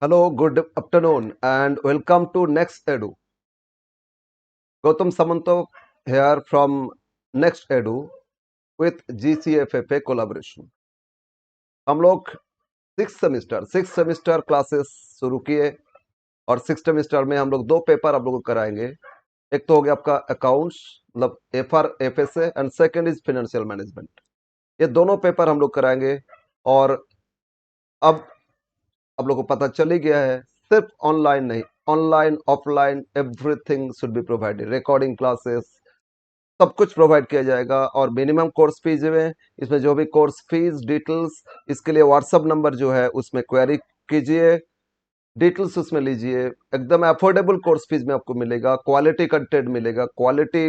Hello, good afternoon, and welcome to Next Edu. Gautam Samanto here from Next Edu with GCFFA collaboration. हम लोग six semester classes शुरू किए और six semester में हम लोग दो पेपर आप लोगों को कराएंगे। एक तो हो गया आपका अकाउंट्स मतलब FR FSA and second is financial management. ये दोनों पेपर हम लोग कराएंगे और अब आप लोगों को पता चल ही गया है, सिर्फ ऑनलाइन नहीं, online offline everything should be provided. Recording classes सब कुछ प्रोवाइड किया जाएगा और मिनिमम कोर्स फीस में इसमें जो भी कोर्स फीस डिटेल्स इसके लिए व्हाट्सअप नंबर जो है उसमें क्वेरी कीजिए, डिटेल्स उसमें लीजिए। एकदम अफोर्डेबल कोर्स फीस में आपको मिलेगा, क्वालिटी कंटेंट मिलेगा, क्वालिटी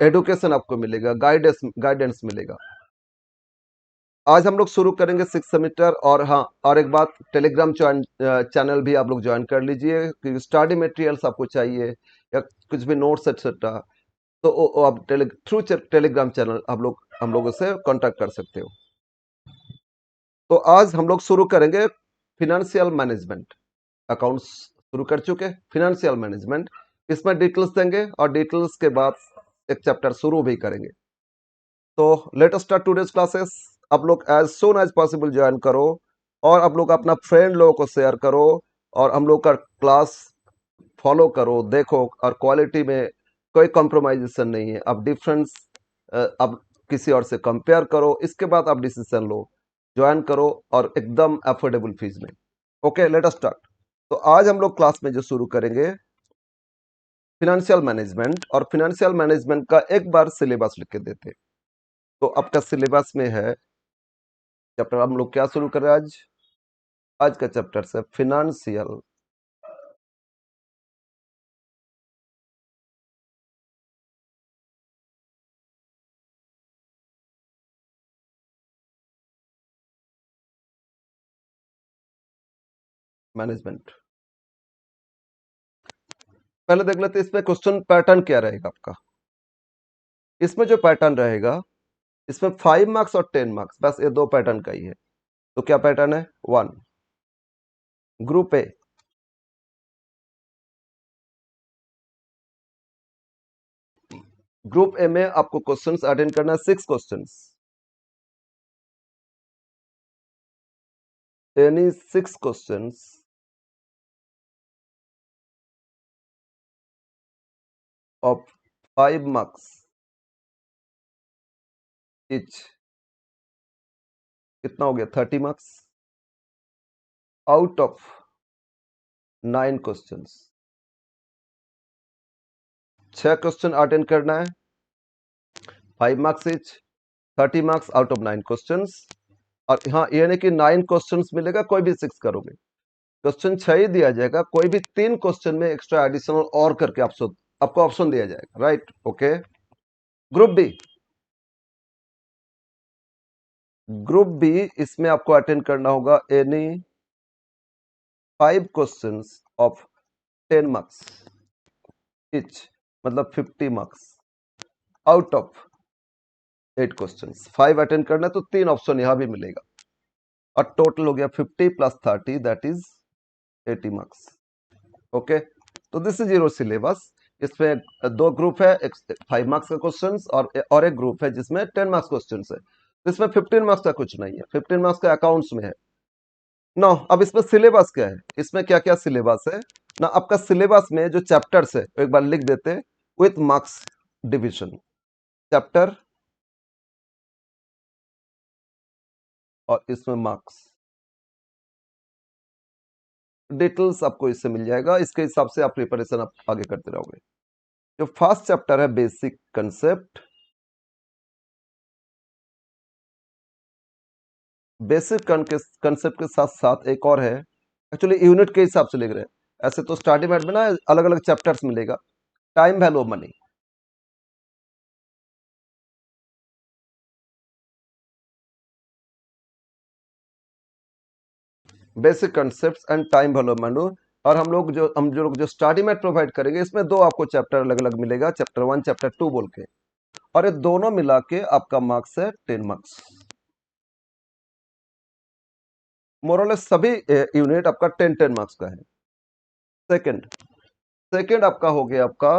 एडुकेशन आपको मिलेगा, गाइडेंस मिलेगा। आज हम लोग शुरू करेंगे सिक्स सेमेस्टर। और हाँ, और एक बात, टेलीग्राम चैनल भी आप लोग ज्वाइन कर लीजिए क्योंकि स्टडी मटेरियल्स आपको चाहिए या कुछ भी नोट्स एक्सेट्रा, तो आप थ्रू टेलीग्राम चैनल हम लोगों से कांटेक्ट कर सकते हो। तो आज हम लोग शुरू करेंगे फिनेंशियल मैनेजमेंट। अकाउंट्स शुरू कर चुके, फिनेंशियल मैनेजमेंट इसमें डिटेल्स देंगे और डिटेल्स के बाद एक चैप्टर शुरू भी करेंगे। तो let us start today's classes. आप लोग as soon as possible join करो और आप लोग अपना फ्रेंड लोगों को शेयर करो और हम लोग का क्लास फॉलो करो, देखो। और क्वालिटी में कोई कॉम्प्रोमाइजेशन नहीं है। आप डिफरेंस आप किसी और से कंपेयर करो, इसके बाद आप डिसीजन लो, ज्वाइन करो और एकदम अफोर्डेबल फीस में। Okay, late us start. तो आज हम लोग क्लास में जो शुरू करेंगे फिनेंशियल मैनेजमेंट, और फिनेंशियल मैनेजमेंट का एक बार सिलेबस लिख के देते। तो आपका सिलेबस में है चैप्टर, हम लोग क्या शुरू कर रहे हैं आज? आज का चैप्टर है फिनेंशियल मैनेजमेंट। पहले देख लेते हैं इसमें क्वेश्चन पैटर्न क्या रहेगा आपका। इसमें जो पैटर्न रहेगा, इसमें 5 मार्क्स और 10 मार्क्स, बस ये दो पैटर्न का ही है। तो क्या पैटर्न है? 1, ग्रुप ए। ग्रुप ए में आपको क्वेश्चंस अटेंड करना है, 6 questions, any 6 questions of 5 marks etch. कितना हो गया? 30 marks out of 9 questions. 6 question attend करना है, 5 marks etch, 30 marks out of 9 questions. और हाँ, ये नहीं कि 9 क्वेश्चंस मिलेगा कोई भी 6 करोगे, क्वेश्चन 6 ही दिया जाएगा, कोई भी 3 क्वेश्चन में एक्स्ट्रा एडिशनल और करके आपको ऑप्शन दिया जाएगा। Right, okay. Group B, group B इसमें आपको अटेंड करना होगा any 5 questions of 10 marks each, मतलब 50 marks out of 8 questions. 5 attend करना है तो 3 ऑप्शन यहां भी मिलेगा और टोटल हो गया 50 plus 30, that is 80 marks. Okay, तो दिस इज योर सिलेबस। इसमें दो ग्रुप है, एक 5 मार्क्स का क्वेश्चन और एक ग्रुप है जिसमें 10 मार्क्स क्वेश्चन है। इसमें 15 मार्क्स का कुछ नहीं है, 15 मार्क्स का अकाउंट्स में है। ना अब इसमें सिलेबस क्या है, इसमें क्या क्या सिलेबस है ना। आपका सिलेबस में जो चैप्टर्स है एक बार लिख देते, विथ मार्क्स डिवीजन, चैप्टर और इसमें मार्क्स डिटेल्स आपको इससे मिल जाएगा। इसके हिसाब से आप प्रिपरेशन आप आगे करते रहोगे। जो फर्स्ट चैप्टर है बेसिक कंसेप्ट, बेसिक कंसेप्ट के साथ साथ एक और है, एक्चुअली यूनिट के हिसाब से लिख रहे हैं। ऐसे तो स्टार्टिंग में ना अलग अलग चैप्टर्स मिलेगा। Time value of money, basic concept and time value of money. और हम जो लोग जो स्टार्टिंग में प्रोवाइड करेंगे, इसमें दो आपको चैप्टर अलग अलग मिलेगा, चैप्टर 1 चैप्टर 2 बोल के, और ये दोनों मिला के आपका मार्क्स है 10 मार्क्स। मोरलेस सभी यूनिट आपका 10-10 मार्क्स का है। सेकंड सेकंड आपका हो गया आपका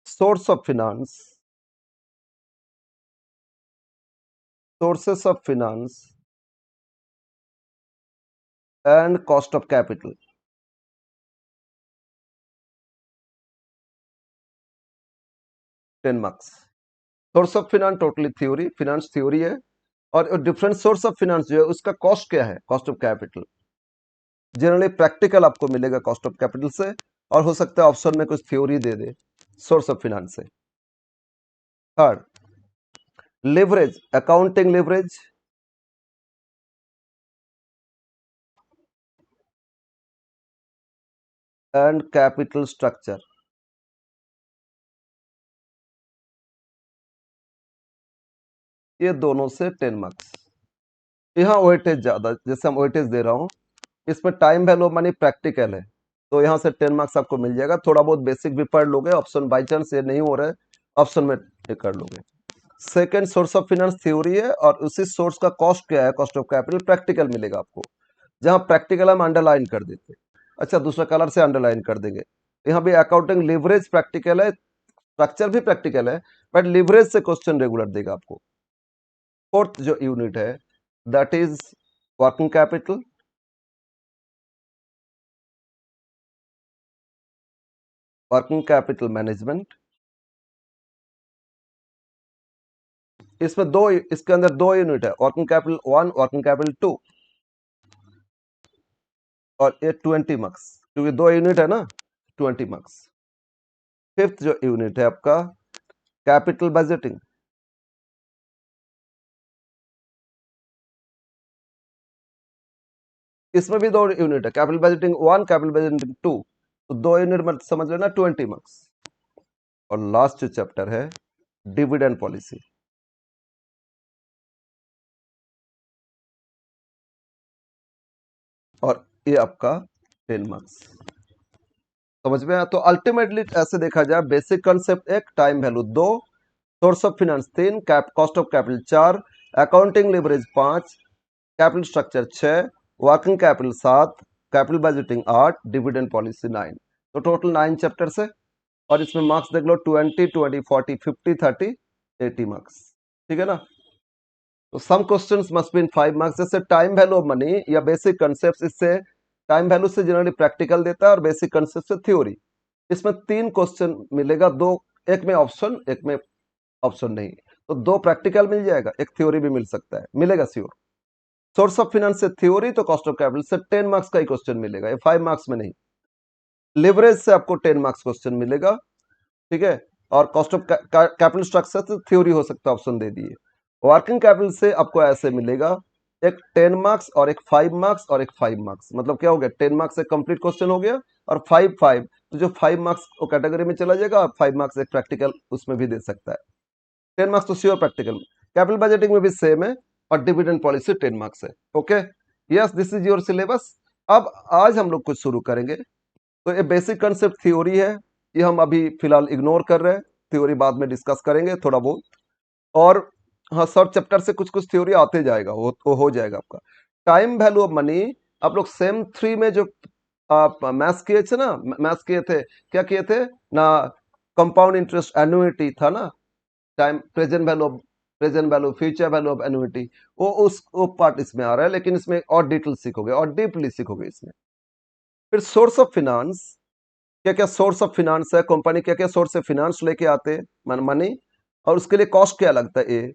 source of finance, sources of finance and cost of capital, 10 marks. Source of finance totally theory, finance theory है, और डिफरेंट सोर्स ऑफ फिनांस जो है उसका कॉस्ट क्या है, cost of capital. Generally practical आपको मिलेगा कॉस्ट ऑफ कैपिटल से, और हो सकता है ऑप्शन में कुछ थ्योरी दे दे सोर्स ऑफ फिनांस से। Third, leverage, accounting leverage, and capital structure, ये दोनों से 10 मार्क्स। यहाँ वेटेज ज्यादा, जैसे हम वेटेज दे रहा हूँ, इसमें टाइम वैल्यू मनी प्रैक्टिकल है, तो यहाँ से 10 मार्क्स आपको मिल जाएगा। थोड़ा बहुत बेसिक भी पढ़ लोगे, ऑप्शन बाई चांस ये नहीं हो रहा है ऑप्शन में ये कर लोगे। Second, source of finance theory है, और उसी सोर्स का कॉस्ट क्या है, कॉस्ट ऑफ कैपिटल प्रैक्टिकल मिलेगा आपको। जहां प्रैक्टिकल हम अंडरलाइन कर देते, अच्छा दूसरा कलर से अंडरलाइन कर देंगे। यहाँ भी अकाउंटिंग लिवरेज प्रैक्टिकल है, स्ट्रक्चर भी प्रैक्टिकल है, बट लिवरेज से क्वेश्चन रेगुलर देगा आपको। फोर्थ जो यूनिट है that is working capital, working capital management. इसमें दो, इसके अंदर दो यूनिट है, वर्किंग कैपिटल 1, वर्किंग कैपिटल 2, और ये 20 मार्क्स, क्योंकि दो यूनिट है ना, 20 मार्क्स। फिफ्थ जो यूनिट है आपका कैपिटल बजटिंग, इसमें भी दो यूनिट है, कैपिटल बजटिंग 1, कैपिटल बजटिंग 2, तो दो यूनिट मत समझ लेना 20 मार्क्स। और लास्ट जो चैप्टर है डिविडेंड पॉलिसी, और ये आपका 10 मार्क्स। समझ में आया? तो अल्टीमेटली ऐसे देखा जाए, basic concept 1, time value 2, source of finance 3, cost of capital 4, accounting leverage 5, capital structure 6, working capital 7, capital budgeting 8, dividend policy 9। तो टोटल 9 चैप्टर्स है, और इसमें मार्क्स देख लो 20, 20, 40, 50, 30, 80 मार्क्स। ठीक है ना? तो some questions must be in 5 marks. जैसे टाइम वैल्यू ऑफ मनी या बेसिक कंसेप्ट, इससे टाइम वैल्यू से जनरली प्रैक्टिकल देता है, और बेसिक कंसेप्ट से थ्योरी। इसमें 3 क्वेश्चन मिलेगा, दो एक में ऑप्शन, एक में ऑप्शन नहीं, तो 2 प्रैक्टिकल मिल जाएगा, एक थ्योरी भी मिल सकता है, मिलेगा श्योर। सोर्स ऑफ फिनेंस से थ्योरी, तो कॉस्ट ऑफ कैपिटल से 10 मार्क्स का ही क्वेश्चन मिलेगा, ये 5 मार्क्स में नहीं। लिवरेज से आपको 10 मार्क्स क्वेश्चन मिलेगा, ठीक है, और कॉस्ट ऑफ कैपिटल स्ट्रक्चर से थ्योरी हो सकता है, ऑप्शन दे दिए। वर्किंग कैपिटल से आपको ऐसे मिलेगा, एक 10 मार्क्स और एक 5 मार्क्स और एक 5 मार्क्स, मतलब क्या हो गया, 10 मार्क्स एक कंप्लीट क्वेश्चन हो गया, और 5 5, तो जो 5 मार्क्स वो कैटेगरी में चला जाएगा, और 5 मार्क्स एक प्रैक्टिकल उसमें भी दे सकता है। 10 मार्क्स तो श्योर प्रैक्टिकल में। कैपिटल बजटिंग में भी सेम है, और डिविडेंड पॉलिसी 10 मार्क्स है। Okay, yes, this is your syllabus. अब आज हम लोग कुछ शुरू करेंगे। तो ये बेसिक कंसेप्ट थ्योरी है, ये हम अभी फिलहाल इग्नोर कर रहे हैं, थ्योरी बाद में डिस्कस करेंगे थोड़ा बहुत। और हाँ, सब चैप्टर से कुछ कुछ थ्योरी आते जाएगा, वो हो जाएगा आपका। टाइम वैल्यू ऑफ मनी, आप लोग सेम 3 में जो आप मैथ्स किए थे ना, मैथ्स किए थे, क्या किए थे ना, कंपाउंड इंटरेस्ट एन्युइटी था ना, time present value, future value of annuity, वो पार्ट इसमें आ रहा है, लेकिन इसमें और डिटेल सीखोगे और डीपली सीखोगे इसमें। फिर सोर्स ऑफ फिनांस, क्या क्या सोर्स ऑफ फिनांस है, कंपनी क्या क्या सोर्स से फिनांस लेके आते हैं, मनी, और उसके लिए कॉस्ट क्या लगता है, ये।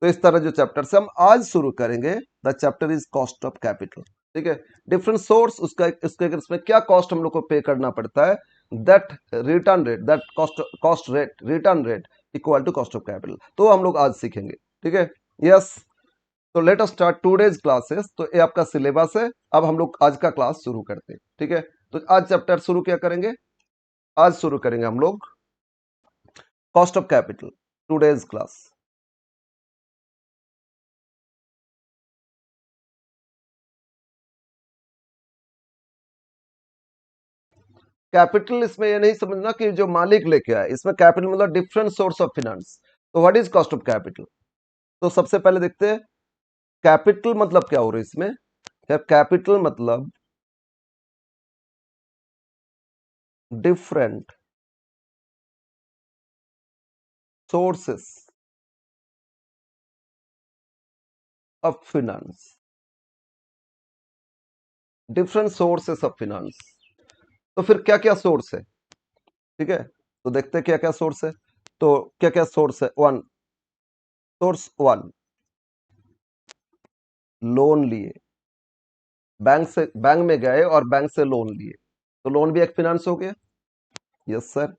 तो इस तरह जो चैप्टर से हम आज शुरू करेंगे, the chapter is cost of capital. ठीक है, डिफरेंट सोर्स, उसका उसके इसमें क्या कॉस्ट हम लोग को पे करना पड़ता है, that return rate, that cost rate, return rate equal to cost of capital, तो हम लोग आज सीखेंगे। ठीक है, यस। तो let us start today's classes. तो ये आपका सिलेबस है, अब हम लोग आज का क्लास शुरू करते हैं। ठीक है, तो आज चैप्टर शुरू क्या करेंगे, आज शुरू करेंगे हम लोग cost of capital, today's class. Capital इसमें ये नहीं समझना कि जो मालिक लेके आए, इसमें कैपिटल मतलब डिफरेंट सोर्स ऑफ फिनेंस। तो what is cost of capital, तो सबसे पहले देखते हैं कैपिटल मतलब क्या हो रहा है इसमें यार? कैपिटल मतलब different sources of finance, different sources of finance. तो फिर क्या क्या सोर्स है? ठीक है, तो देखते हैं क्या क्या सोर्स है। तो क्या क्या सोर्स है? वन, सोर्स वन, लोन लिए, बैंक में गए और बैंक से लोन लिए, तो लोन भी एक फिनांस हो गया। Yes sir.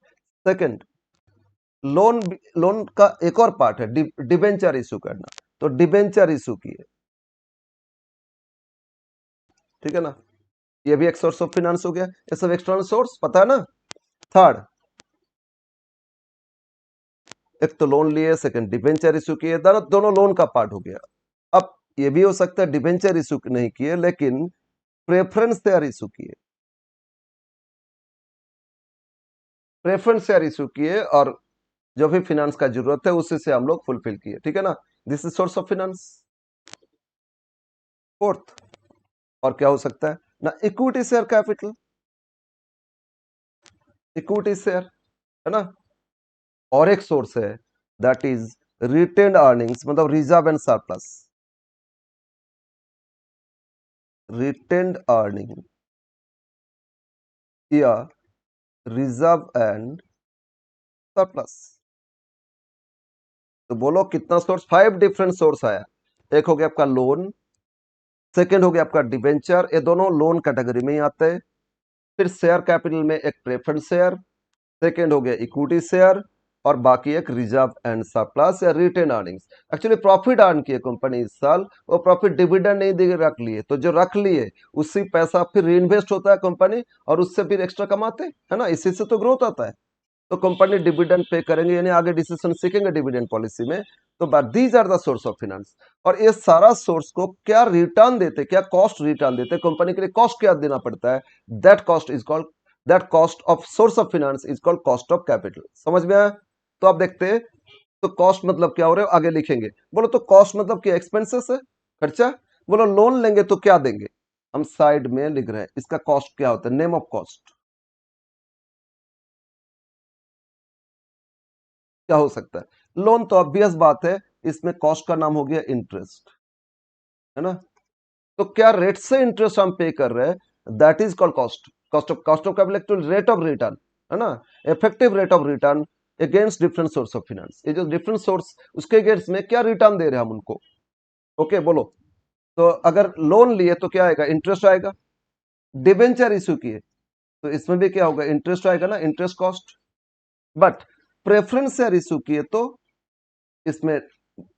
Second, loan, loan का एक और पार्ट है डिबेंचर इशू करना, तो डिबेंचर इशू किए, ठीक है ना, ये भी एक सोर्स ऑफ फिनांस हो गया। ये सब एक्सटर्नल सोर्स, पता है ना। थर्ड, एक तो लोन लिए, सेकंड डिबेंचर इशू किए, दोनों लोन का पार्ट हो गया। अब ये भी हो सकता है डिबेंचर इशू नहीं किए लेकिन प्रेफरेंस शेयर इशू किए, प्रेफरेंस शेयर इशू किए और जो भी फिनांस का जरूरत है उसी से हम लोग फुलफिल किए, ठीक है ना। This is source of finance. Fourth, और क्या हो सकता है ना, equity share capital, equity share, है ना। और एक सोर्स है दैट इज रिटेन्ड अर्निंग्स, मतलब reserve and surplus, retained earning या रिजर्व एंड सरप्लस। तो बोलो कितना सोर्स? 5 डिफरेंट सोर्स आया। एक हो गया आपका लोन, सेकेंड हो गया आपका डिबेंचर, ये दोनों लोन कैटेगरी में ही आते हैं। फिर शेयर कैपिटल में एक प्रेफरेंस शेयर, सेकेंड हो गया इक्विटी शेयर, और बाकी एक रिजर्व एंड सरप्लस या retain earnings. Actually profit earn किए कंपनी इस साल, वो प्रॉफिट डिविडेंड नहीं दे रख लिए, तो जो रख लिए उसी पैसा फिर रीइन्वेस्ट होता है कंपनी और उससे फिर एक्स्ट्रा कमाते है ना, इसी से तो ग्रोथ आता है। तो कंपनी डिविडेंड पे करेंगे, यानी आगे डिसीजन सीखेंगे डिविडेंड पॉलिसी में। तो but these are the source of finance. और ये सारा सोर्स को क्या रिटर्न देते, क्या कॉस्ट रिटर्न देते, कंपनी के लिए कॉस्ट क्या देना पड़ता है, that cost is called, that cost of source of finance is called cost of capital. समझ में आया? तो आप देखते हैं, तो कॉस्ट मतलब क्या हो रहा है आगे लिखेंगे। बोलो तो कॉस्ट मतलब क्या? एक्सपेंसेस है, खर्चा। बोलो लोन लेंगे तो क्या देंगे, हम साइड में लिख रहे हैं इसका कॉस्ट क्या होता है, नेम ऑफ कॉस्ट क्या हो सकता है। लोन तो ऑब्वियस बात है, इसमें कॉस्ट का नाम हो गया इंटरेस्ट, है ना। तो क्या रेट से इंटरेस्ट हम पे कर रहे हैं, that is called cost, cost of capital, rate of return, है ना, effective rate of return against different source of finance. ये जो डिफरेंट सोर्स, उसके अगेंस्ट में क्या रिटर्न दे रहे हैं हम उनको। ओके बोलो, तो अगर लोन लिए तो क्या आएगा, इंटरेस्ट आएगा। डिबेंचर इशू किए तो इसमें भी क्या होगा, इंटरेस्ट आएगा ना, interest cost. But preference share issue किए तो इसमें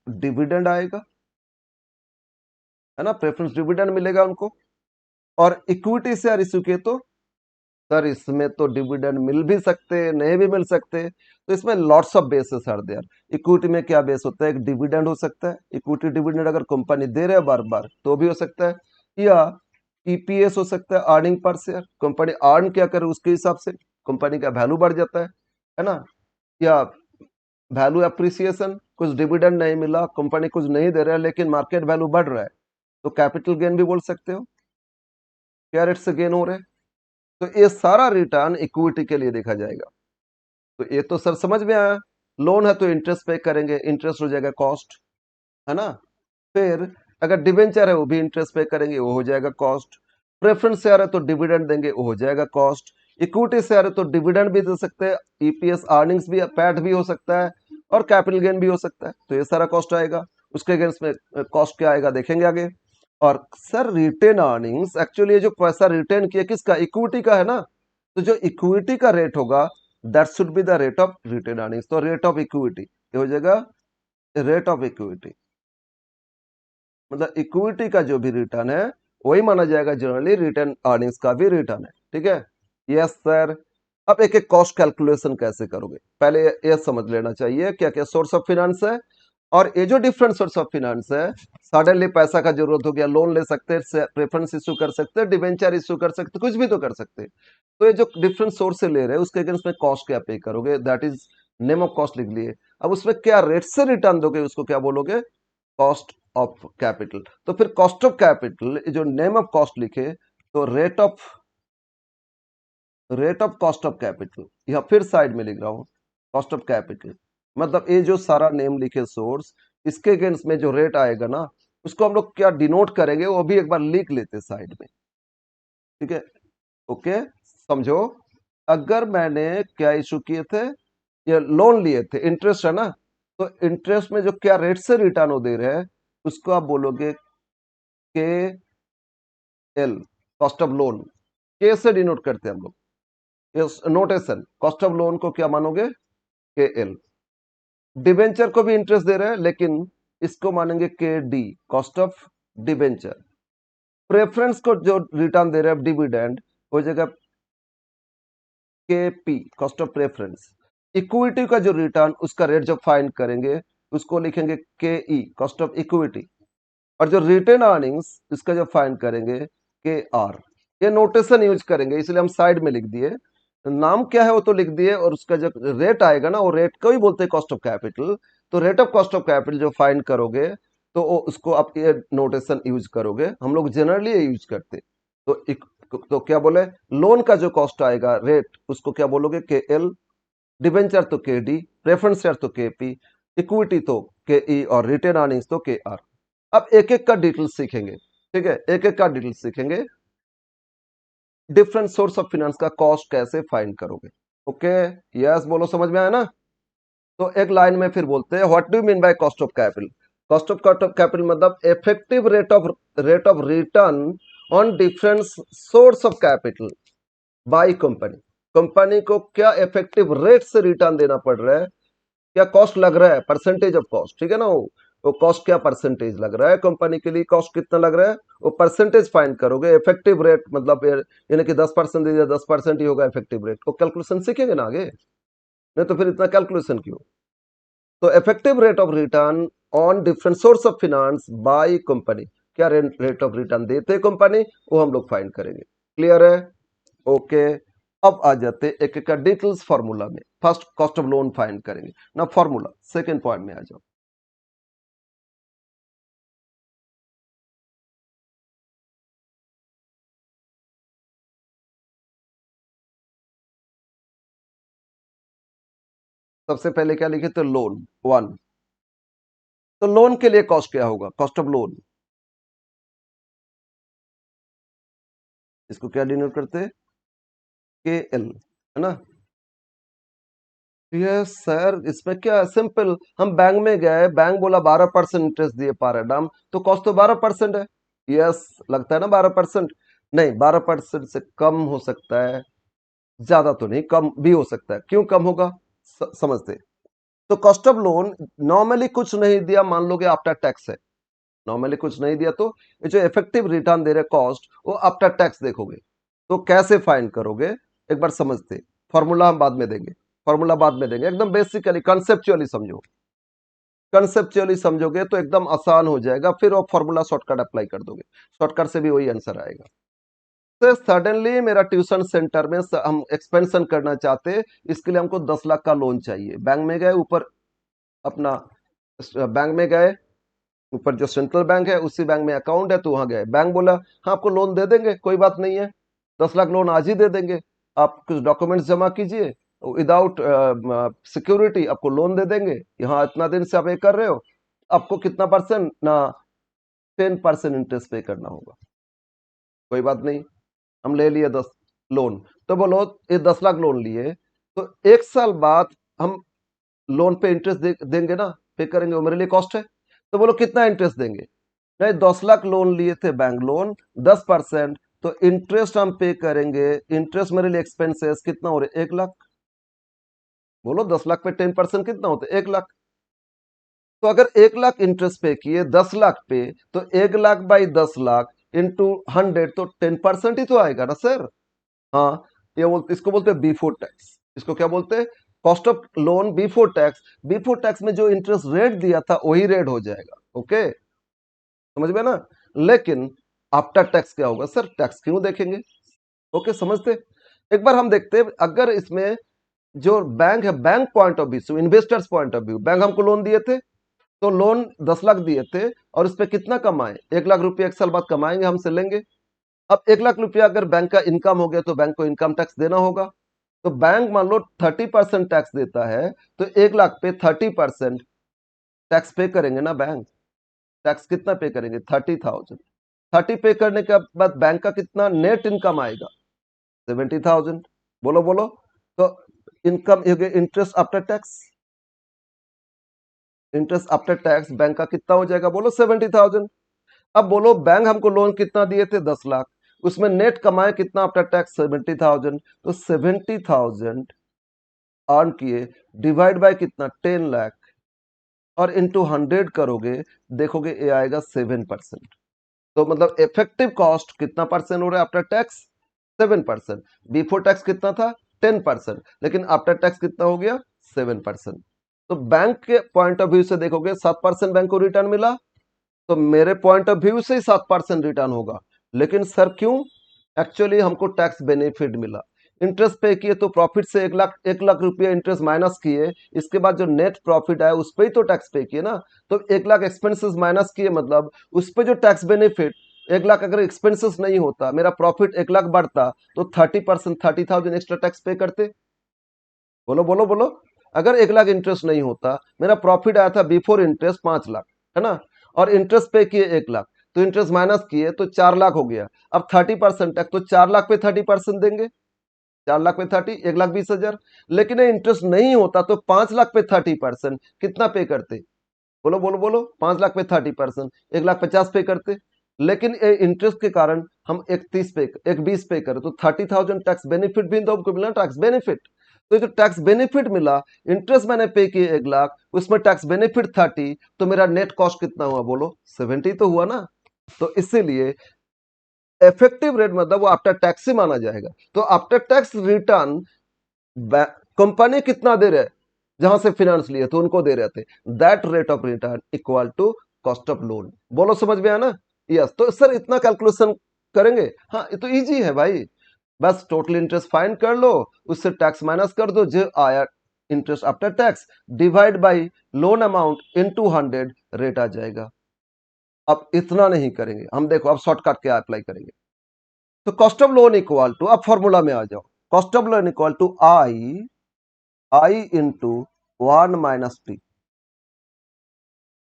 डिविडेंड आएगा, है ना, प्रेफरेंस डिविडेंड मिलेगा उनको। और इक्विटी शेयर इशू किए तो सर इसमें तो डिविडेंड मिल भी सकते, नहीं भी मिल सकते। तो इसमें lots of basis are there. Equity में क्या बेस होता है, एक डिविडेंड हो सकता है, इक्विटी डिविडेंड अगर कंपनी दे रहे है बार बार तो भी हो सकता है, या ईपीएस हो सकता है, earning per share, company earn क्या करे उसके हिसाब से कंपनी का वैल्यू बढ़ जाता है ना। या वैल्यू अप्रिसिएशन, कुछ डिविडेंड नहीं मिला, कंपनी कुछ नहीं दे रहा है लेकिन मार्केट वैल्यू बढ़ रहा है, तो कैपिटल गेन भी बोल सकते हो, क्या रेट से गेन हो रहे हैं। तो ये सारा रिटर्न इक्विटी के लिए देखा जाएगा। तो ये तो सर समझ में आया। लोन है तो इंटरेस्ट पे करेंगे, इंटरेस्ट हो जाएगा कॉस्ट, है ना। फिर अगर डिबेंचर है वो भी इंटरेस्ट पे करेंगे, वो हो जाएगा कॉस्ट। प्रेफरेंस शेयर है तो डिविडेंड देंगे, वो हो जाएगा कॉस्ट। इक्विटी शेयर है तो डिविडेंड भी दे सकते हैं, ईपीएस अर्निंग्स भी, पैट भी हो सकता है, और कैपिटल गेन भी हो सकता है, तो ये सारा कॉस्ट आएगा। उसके अगेंस्ट में कॉस्ट क्या आएगा देखेंगे आगे। और सर रिटेन अर्निंग्स, एक्चुअली ये जो पैसा रिटेन किया किसका, इक्विटी का है ना, तो जो इक्विटी का रेट होगा that should be the rate of retain earnings. तो रेट ऑफ इक्विटी ये हो जाएगा रेट ऑफ इक्विटी, मतलब इक्विटी का जो भी रिटर्न है वही माना जाएगा जनरली रिटर्न अर्निंग्स का भी रिटर्न है, ठीक है। Yes sir. अब एक एक कॉस्ट कैलकुलेशन कैसे करोगे, पहले ये समझ लेना चाहिए क्या क्या सोर्स ऑफ फिनेंस है। और ये जो डिफरेंट सोर्स ऑफ फिनेंस है, सडनली पैसा का जरूरत हो गया, लोन ले सकते हैं, प्रेफरेंस इशू कर सकते हैं, डिवेंचर इशू कर सकते हैं, कुछ भी तो कर सकते हैं। तो ये जो डिफरेंट सोर्स से ले रहे हैं उसके अगेंस्ट में कॉस्ट क्या पे करोगे, that is name of cost लिख लिए। अब उसमें क्या रेट से रिटर्न दोगे उसको क्या बोलोगे, कॉस्ट ऑफ कैपिटल। तो फिर कॉस्ट ऑफ कैपिटल जो नेम ऑफ कॉस्ट लिखे तो rate of cost of capital, या फिर साइड में लिख रहा हूं कॉस्ट ऑफ कैपिटल, मतलब ये जो सारा नेम लिखे सोर्स, इसके अगेंस्ट में जो रेट आएगा ना, उसको हम लोग क्या डिनोट करेंगे वो भी एक बार लिख लेते साइड में। ठीक है, ओके, समझो। अगर मैंने क्या इशू किए थे, ये लोन लिए थे, इंटरेस्ट है ना, तो इंटरेस्ट में जो क्या रेट से रिटर्न हो दे रहे हैं उसको आप बोलोगे के एल, कॉस्ट ऑफ लोन। के से डिनोट करते हैं हम लोग, ये नोटेशन। कॉस्ट ऑफ लोन को क्या मानोगे, के एल। डिबेंचर को भी इंटरेस्ट दे रहे हैं लेकिन इसको मानेंगे के D, cost of debenture. Preference को जो रिटर्न दे रहे हैं डिविडेंड, वो जगह के P, cost of preference. Equity का जो रिटर्न, उसका रेट जब फाइंड करेंगे उसको लिखेंगे के ई, कॉस्ट ऑफ इक्विटी। और जो रिटेन अर्निंग्स, इसका जब फाइंड करेंगे के आर। ये नोटेशन यूज करेंगे, इसलिए हम साइड में लिख दिए। नाम क्या है वो तो लिख दिए, और उसका जब रेट आएगा ना, वो रेट को ही बोलते हैं कॉस्ट ऑफ कैपिटल। तो rate of cost of capital जो फाइंड करोगे तो उसको आप ये नोटेशन यूज करोगे। हम लोग जनरली ये यूज करते। तो क्या बोले, लोन का जो कॉस्ट आएगा रेट, उसको क्या बोलोगे, के एल। डिबेंचर तो के डी, प्रेफरेंस शेयर तो के पी, इक्विटी तो के ई, और रिटेन अर्निंग्स तो के आर। अब एक एक का डिटेल्स सीखेंगे। ठीक है, एक एक का डिटेल्स सीखेंगे। डिफरेंट सोर्स ऑफ फाइनेंस का कॉस्ट कैसे फाइंड करोगे। ओके, यस बोलो, समझ में आया ना। तो एक लाइन में फिर बोलते हैं, what do mean by cost of capital. Cost of capital मतलब effective rate of return on different source of capital by company. Company को क्या इफेक्टिव रेट से रिटर्न देना पड़ रहा है, क्या कॉस्ट लग रहा है, परसेंटेज ऑफ कॉस्ट। ठीक है ना, वो कॉस्ट क्या परसेंटेज लग रहा है कंपनी के लिए, कॉस्ट कितना लग रहा है, वो परसेंटेज फाइंड करोगे। इफेक्टिव रेट मतलब यानी कि 10% दे दिया, 10% ही होगा इफेक्टिव रेट। वो कैलकुलेशन सीखेंगे ना आगे, नहीं तो फिर इतना कैलकुलेशन क्यों। तो effective rate of return on different source of finance by company, क्या रेट ऑफ रिटर्न देते कंपनी, वो हम लोग फाइंड करेंगे। क्लियर है, ओके। अब आ जाते एक एक का डिटेल्स फॉर्मूला में। First cost of loan find करेंगे ना, फॉर्मूला सेकंड पॉइंट में आ जाओ। सबसे पहले क्या लिखे, तो लोन वन। तो लोन के लिए कॉस्ट क्या होगा, कॉस्ट ऑफ लोन, इसको क्या डिनोट करते हैं, के एल, है ना। यस सर, इसमें क्या सिंपल, हम बैंक में गए, बैंक बोला 12% इंटरेस्ट दिए पर एडम, तो कॉस्ट तो 12% है। यस, लगता है ना 12%। नहीं, 12% से कम हो सकता है, ज्यादा तो नहीं, कम भी हो सकता है। क्यों कम होगा, समझते। तो कॉस्ट ऑफ लोन नॉर्मली कुछ नहीं दिया, मान लो कि आफ्टर टैक्स है। नॉर्मली कुछ नहीं दिया तो ये जो इफेक्टिव रिटर्न दे रहे कॉस्ट, वो आफ्टर टैक्स देखोगे। तो कैसे फाइंड करोगे, एक बार समझते। फॉर्मूला हम बाद में देंगे, फॉर्मूला बाद में देंगे, एकदम बेसिकली कंसेप्चुअली समझो। कंसेप्चुअली समझोगे तो एकदम आसान हो जाएगा, फिर वो फॉर्मूला शॉर्टकट अप्लाई कर दोगे, शॉर्टकट से भी वही आंसर आएगा। तो सडनली मेरा ट्यूशन सेंटर में हम एक्सपेंशन करना चाहते, इसके लिए हमको 10 लाख का लोन चाहिए। बैंक में गए, ऊपर अपना बैंक में गए, ऊपर जो सेंट्रल बैंक है उसी बैंक में अकाउंट है, तो वहां गए, बैंक बोला हाँ आपको लोन दे देंगे, कोई बात नहीं है, 10 लाख लोन आज ही दे देंगे, आप कुछ डॉक्यूमेंट्स जमा कीजिए, विदाउट सिक्योरिटी आपको लोन दे देंगे, यहाँ इतना दिन से आप ये कर रहे हो, आपको कितना परसेंट ना, 10% इंटरेस्ट पे करना होगा। कोई बात नहीं, हम ले लिए 10 लोन। तो बोलो ये 10 लाख लोन लिए, तो 1 साल बाद हम लोन पे इंटरेस्ट देंगे ना, पे करेंगे, वो मेरे लिए कॉस्ट है। तो बोलो कितना इंटरेस्ट देंगे, नहीं 10 लाख लोन लिए थे बैंक लोन, 10%, तो इंटरेस्ट हम पे करेंगे, इंटरेस्ट मेरे लिए एक्सपेंसेस कितना हो रहे, 1 लाख। बोलो 10 लाख पे 10% कितना होता है, 1 लाख। तो अगर 1 लाख इंटरेस्ट पे किए 10 लाख पे, तो 1 लाख बाई 10 लाख इंटू 100, तो 10% ही तो आएगा ना सर। हाँ, ये इसको बोलते हैं बिफोर टैक्स। इसको क्या बोलते हैं, cost of loan before tax. Before tax में जो इंटरेस्ट रेट दिया था वही रेट हो जाएगा। ओके, समझ में ना। लेकिन आफ्टर टैक्स क्या होगा सर, टैक्स क्यों देखेंगे। ओके, समझते। एक बार हम देखते हैं, अगर इसमें जो बैंक है, bank point of view, investors point of view, bank हमको लोन दिए थे, तो लोन 10 लाख दिए थे और उस पर कितना कमाए, 1 लाख रुपया 1 साल बाद कमाएंगे, हमसे लेंगे। अब 1 लाख रुपया अगर बैंक का इनकम हो गया तो बैंक को इनकम टैक्स देना होगा। तो बैंक मान लो 30% टैक्स देता है, तो 1 लाख पे 30% टैक्स पे करेंगे ना बैंक। टैक्स कितना पे करेंगे, 30,000। 30 पे करने के बाद बैंक का कितना नेट इनकम आएगा, 70,000। बोलो बोलो। तो income interest after tax, interest after tax bank का कितना हो जाएगा, बोलो 70,000। अब बोलो बैंक हमको लोन कितना दिए थे, 10 लाख, उसमें नेट कमाए कितना आफ्टर टैक्स, 70,000। तो 70,000 अर्न किए, डिवाइड बाय कितना, 10 लाख, और इंटू 100 करोगे, देखोगे ये आएगा 7%। तो मतलब इफेक्टिव कॉस्ट कितना परसेंट हो रहा है आफ्टर टैक्स, 7%। बिफोर टैक्स कितना था, 10%, लेकिन आफ्टर टैक्स कितना हो गया, 7%। तो बैंक के पॉइंट ऑफ व्यू से देखोगे 7% बैंक को रिटर्न मिला, तो मेरे पॉइंट ऑफ व्यू से ही 7% रिटर्न होगा। लेकिन सर क्यों, एक्चुअली हमको टैक्स बेनिफिट मिला। इंटरेस्ट पे किए तो प्रॉफिट से 1 लाख रुपया इंटरेस्ट माइनस किए, इसके बाद जो नेट प्रॉफिट आया उस पर ही तो टैक्स पे किए ना। तो 1 लाख एक्सपेंसेस माइनस किए, मतलब उस पर जो टैक्स बेनिफिट, 1 लाख अगर एक्सपेंसेस नहीं होता, मेरा प्रॉफिट 1 लाख बढ़ता, तो 30%, 30,000 एक्स्ट्रा टैक्स पे करते। बोलो बोलो बोलो। अगर 1 लाख इंटरेस्ट नहीं होता, मेरा प्रॉफिट आया था बिफोर इंटरेस्ट 5 लाख, है ना, और इंटरेस्ट पे किए 1 लाख, तो इंटरेस्ट माइनस किए तो 4 लाख हो गया। अब 30% टैक्स, तो 4 लाख पे 30% देंगे, 4 लाख पे 30, 1,20,000। लेकिन ये इंटरेस्ट नहीं होता तो 5 लाख पे 30% कितना पे करते, बोलो बोलो बोलो। 5 लाख पे 30%, 1,50,000 पे करते। लेकिन इंटरेस्ट के कारण हम 1,20 पे करें, तो 30,000 टैक्स बेनिफिट भी तो हमको मिला, टैक्स बेनिफिट। तो जो टैक्स बेनिफिट मिला, इंटरेस्ट मैंने पे किए 1 लाख, उसमें टैक्स बेनिफिट 30, तो मेरा नेट कॉस्ट कितना हुआ, बोलो 70 तो हुआ ना। तो इसीलिए इफेक्टिव रेट मतलब वो आफ्टर टैक्स से माना जाएगा। तो आफ्टर टैक्स रिटर्न कंपनी कितना दे रहे, जहां से फाइनेंस लिए तो उनको दे रहे थे, that rate of return equal to cost of loan. बोलो समझ में आया ना। यस, तो सर इतना कैलकुलेशन करेंगे, हाँ ये तो इजी है भाई। बस टोटल इंटरेस्ट फाइंड कर लो, उससे टैक्स माइनस कर दो, जो आया interest after tax, divide by loan amount into 100, rate आ जाएगा। अब इतना नहीं करेंगे हम, देखो अब शॉर्टकट क्या अप्लाई करेंगे। तो cost of loan equal to, अब फॉर्मूला में आ जाओ, cost of loan equal to I into 1 - T,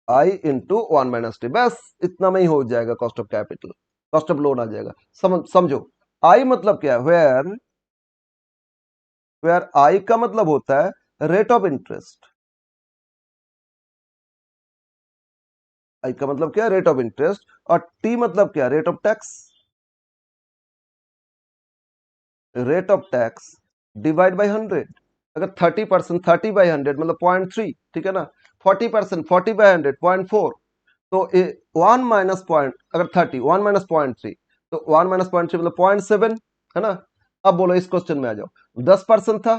I into 1 - T, बस इतना में ही हो जाएगा cost of capital, cost of loan आ जाएगा। समझो, आई मतलब क्या है, वेयर आई का मतलब होता है रेट ऑफ इंटरेस्ट। आई का मतलब क्या है, रेट ऑफ इंटरेस्ट। और टी मतलब क्या, rate of tax, rate of tax divide by 100। अगर 30%, 30/100 मतलब 0.3, ठीक है ना। 40%, 40/100 0.4। तो 1 - अगर 30, 1 - 0.3, तो 1 - 0.3 मतलब 0.7, है ना। अब बोलो इस क्वेश्चन में आ जाओ, 10% था